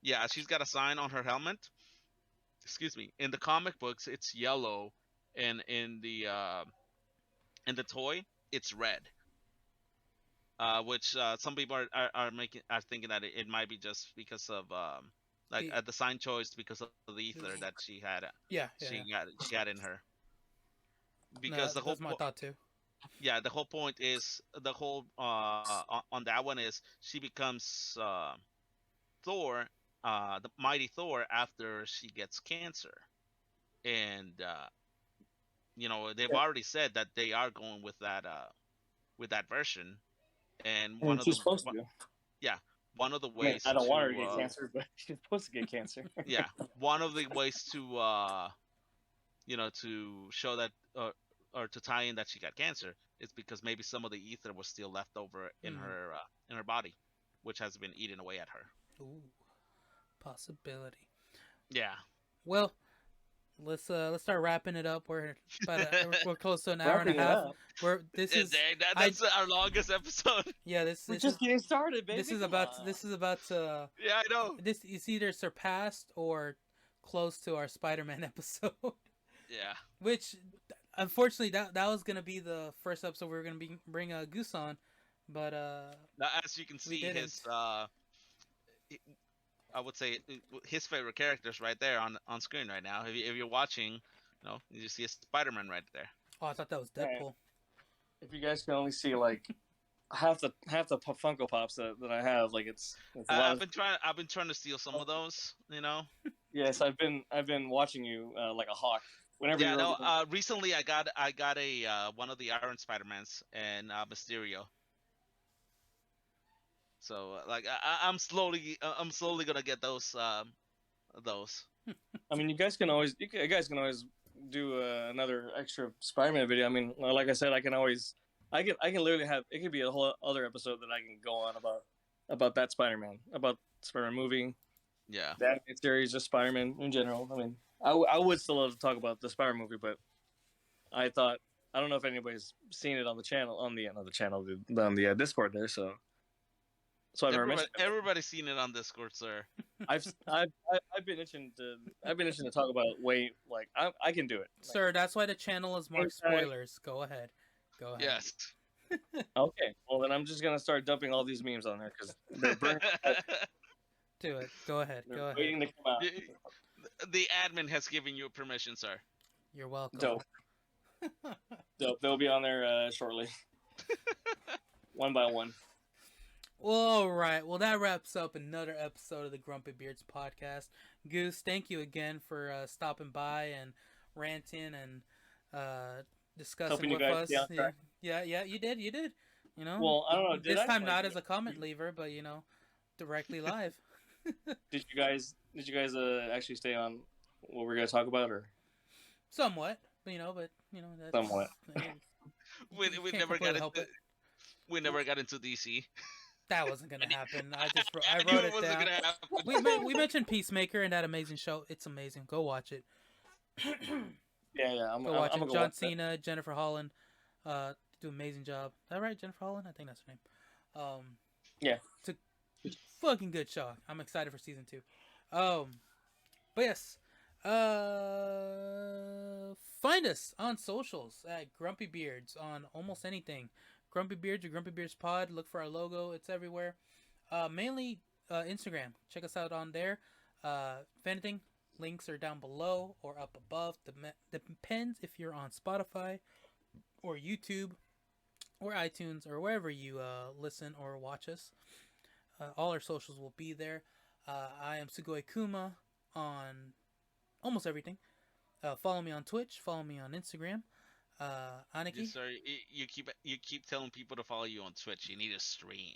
Yeah, she's got a sign on her helmet. Excuse me. In the comic books, it's yellow, and in the toy, it's red. Which some people are thinking that it might be just because of like The the sign choice because of the ether that she had yeah. she had in her. No, Because the whole that's my thought too. yeah, the whole point is the whole on that one is she becomes Thor, the mighty Thor, after she gets cancer, and they've Yeah. already said that they are going with that version, and And she's supposed to. yeah, one of the I mean, ways I don't want her to to get cancer, but she's supposed to get cancer. yeah, one of the ways to to show that or to tie in that she got cancer is because maybe some of the ether was still left over in her body, which has been eaten away at her. Ooh, possibility. Yeah. Well, let's start wrapping it up. We're close to an hour and Wrapping a it half. up. This is Dang, that's our longest episode. yeah. We're just getting started, baby. this is Come about on. this is about to Yeah, I know. this is either surpassed or close to our Spider-Man episode. Yeah. Which, unfortunately, that was gonna be the first episode we were gonna bring a Goose on, but Now, as you can see, didn't. his I would say his favorite characters right there on screen right now. If you're watching, you see a Spider-Man right there. Oh, I thought that was Deadpool. If you guys can only see like half the Funko Pops that I have, like it's a lot I've been trying to steal some of those. Yes, I've been watching you like a hawk. Whenever Yeah, you're no. Recently, I got a one of the Iron Spider-Mans and Mysterio. So like I'm slowly gonna get those. I mean, you guys can always do another extra Spider-Man video. I mean, like I said, I can literally have it could be a whole other episode that I can go on about that Spider-Man, about Spider-Man movie, Yeah. the animated series, just Spider-Man in general. I mean, I would still love to talk about the Spider movie, but I thought I don't know if anybody's seen it on the channel on the Discord there, so I never mentioned it. Everybody's seen it on Discord, sir. I've been itching to talk about it way like I can do it. Sir, that's why the channel is marked spoilers. Go ahead. Yes. Okay. Well, then I'm just gonna start dumping all these memes on there because they're Do it. Go ahead. Go ahead. waiting to come out. The admin has given you permission, sir. You're welcome. Dope. They'll be on there shortly, one by one. Well, all right. Well, that wraps up another episode of the Grumpy Beards podcast. Goose, thank you again for stopping by and ranting and discussing Helping you with guys us. stay on track. Yeah, you did. You know, Well, I don't know. this time not as a comment leaver, but directly live. Did you guys actually stay on what we're gonna talk about, or Somewhat, but that's somewhat? We you we can't never got completely help into it. we never got into DC. That wasn't gonna happen. I I knew wrote it wasn't down. gonna happen. We mentioned Peacemaker and that amazing show. It's amazing. Go watch it. Yeah. I'm Go watch gonna it. go John watch that. Cena, Jennifer Holland, do an amazing job. Is that right, Jennifer Holland? I think that's her name. Yeah. It's a fucking good show. I'm excited for season 2. But yes, find us on socials at Grumpy Beards on almost anything. Grumpy Beards or Grumpy Beards Pod. Look for our logo. It's everywhere. Mainly Instagram. Check us out on there. If anything, links are down below or up above. Depends if you're on Spotify or YouTube or iTunes or wherever you listen or watch us. All our socials will be there. I am Sugoi Kuma on almost everything. Follow me on Twitch. Follow me on Instagram. Aniki. Sorry, you keep telling people to follow you on Twitch. You need to stream.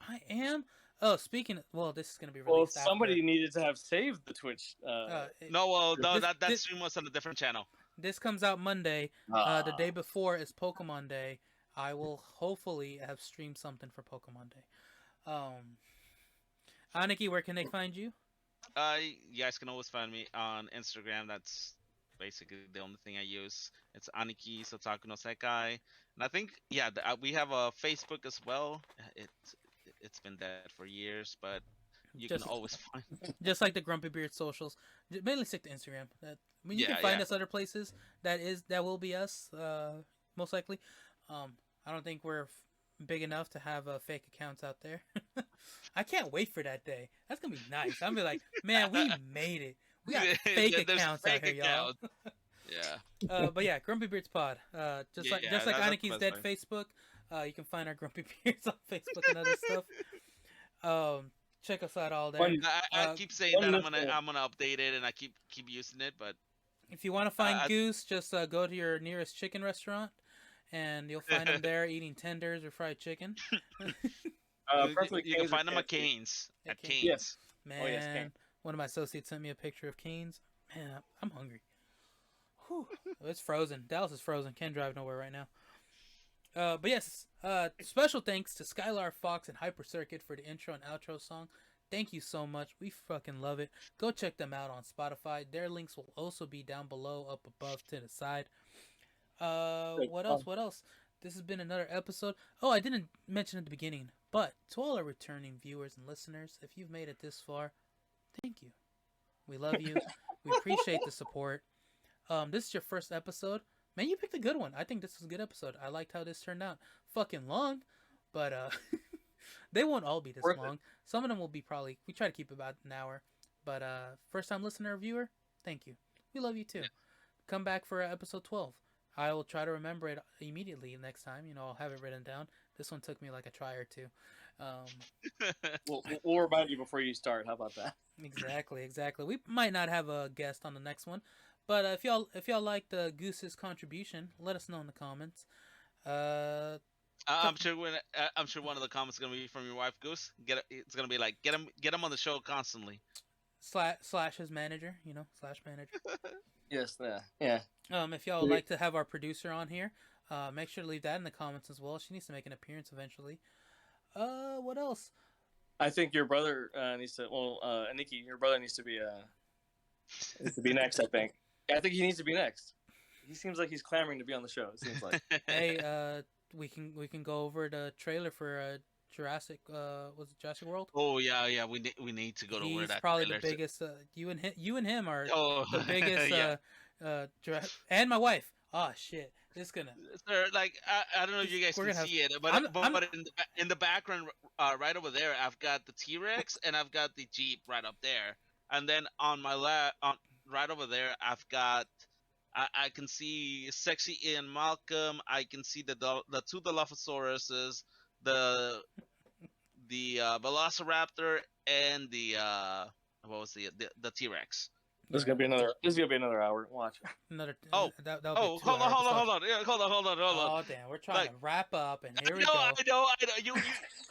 I am. Oh, speaking of, well, this is going to be Well, released somebody needed to have saved the Twitch. No, this- that this- stream was on a different channel. This comes out Monday. The day before is Pokemon Day. I will hopefully have streamed something for Pokemon Day. Aniki, where can they find you? You guys can always find me on Instagram. That's basically the only thing I use. It's Aniki Sotaku no Sekai. And I think, we have a Facebook as well. It's been dead for years, but you Just- can always find. Just like the Grumpy Beard socials, mainly stick to Instagram. You can find us other places. That will be us, most likely. I don't think we're big enough to have fake accounts out there. I can't wait for that day. That's gonna be nice. I'm gonna be like, man, we made it. We got fake There's accounts fake out here, y'all. Yeah. But yeah, Grumpy Beards Pod. Just like that's Aniki's the dead best Facebook. You can find our Grumpy Beards on Facebook and other stuff. Check us out all there. I keep saying that I'm gonna update it, and I keep using it, but If you want to find Goose, just go to your nearest chicken restaurant, and you'll find him there eating tenders or fried chicken. you can find them at Cane's. At Cane's. Yes. Man, Oh, yes, Cane's. one of my associates sent me a picture of Cane's. Man, I'm hungry. Whew. It's frozen. Dallas is frozen. Can't drive nowhere right now. But yes, special thanks to SkylarFox and HyperCircuit for the intro and outro song. Thank you so much. We fucking love it. Go check them out on Spotify. Their links will also be down below, up above, to the side. What else? This has been another episode. Oh, I didn't mention at the beginning, but to all our returning viewers and listeners, if you've made it this far, thank you. We love you. We appreciate the support. This is your first episode. Man, you picked a good one. I think this was a good episode. I liked how this turned out. Fucking long, but they won't all be this long. Some of them will be we try to keep about an hour. But first time listener or viewer, thank you. We love you too. Come back for episode 12. I will try to remember it immediately next time. I'll have it written down. This one took me like a try or two. We'll remind you before you start. How about that? Exactly. We might not have a guest on the next one, but if y'all like the Goose's contribution, let us know in the comments. I'm sure one of the comments is gonna be from your wife, Goose. It's gonna be like get him on the show constantly. Slash his manager, / manager. Yes, yeah. If y'all would like to have our producer on here, make sure to leave that in the comments as well. She needs to make an appearance eventually. What else? I think your brother needs to. Well, Nikki, your brother needs to be next. I think. I think he needs to be next. He seems like he's clamoring to be on the show. It seems like. Hey, we can go over the trailer for Jurassic. Was it Jurassic World? Oh yeah. We need to go to where that. He's probably trailer the biggest. You and him are Oh, the biggest. yeah. And my wife. Oh shit! It's gonna. Sir, like I don't know if you guys can see it, but in the background, right over there, I've got the T-Rex and I've got the Jeep right up there, and then on my right over there, I've got I can see sexy Ian Malcolm. I can see the two Dilophosauruses, the Velociraptor, and the what was the T-Rex. This is gonna be another hour. Watch. Another. Oh, That'll be 2 hold on, hours. hold on. Yeah, hold on. Oh damn, we're trying Like, to wrap up, and here we I go. know.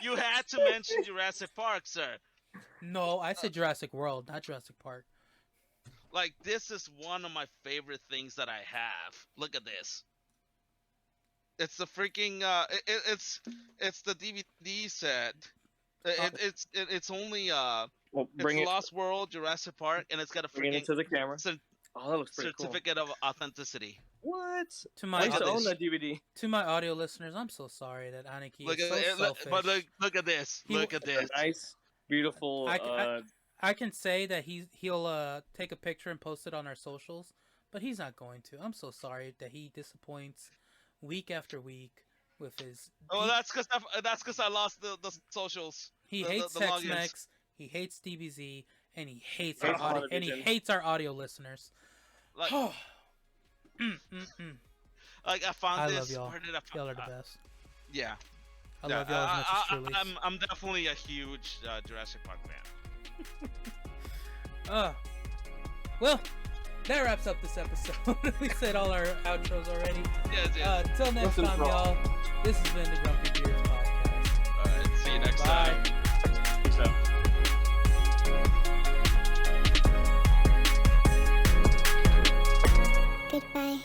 You had to mention Jurassic Park, sir. No, I said Jurassic World, not Jurassic Park. Like, this is one of my favorite things that I have. Look at this. It's the freaking it's the DVD set. It's only Well, it's Lost World, Jurassic Park, and it's got a bring it freaking to the camera. Oh, that looks pretty certificate of authenticity. What? To I my used to own that DVD. to my audio listeners, I'm so sorry that Aniki Look is at so selfish. but look at this. Look at this. Nice, beautiful. I can say that he'll take a picture and post it on our socials, but he's not going to. I'm so sorry that he disappoints week after week with his. Oh, that's because I lost the socials. He the, hates the Tex logins. Mex. He hates DBZ, and he hates Hates our audio, and he WandaVision. hates our audio listeners. Like, like I found I this. love y'all. Where did I find Y'all are the best. Yeah. I love y'all as much as Truly's. I'm definitely a huge Jurassic Park fan. Well, that wraps up this episode. We said all our outros already. Yes. Till next Listen time, for all. y'all. This has been the Grumpy Beards Podcast. All right. See you next Bye. time. Peace out. Goodbye.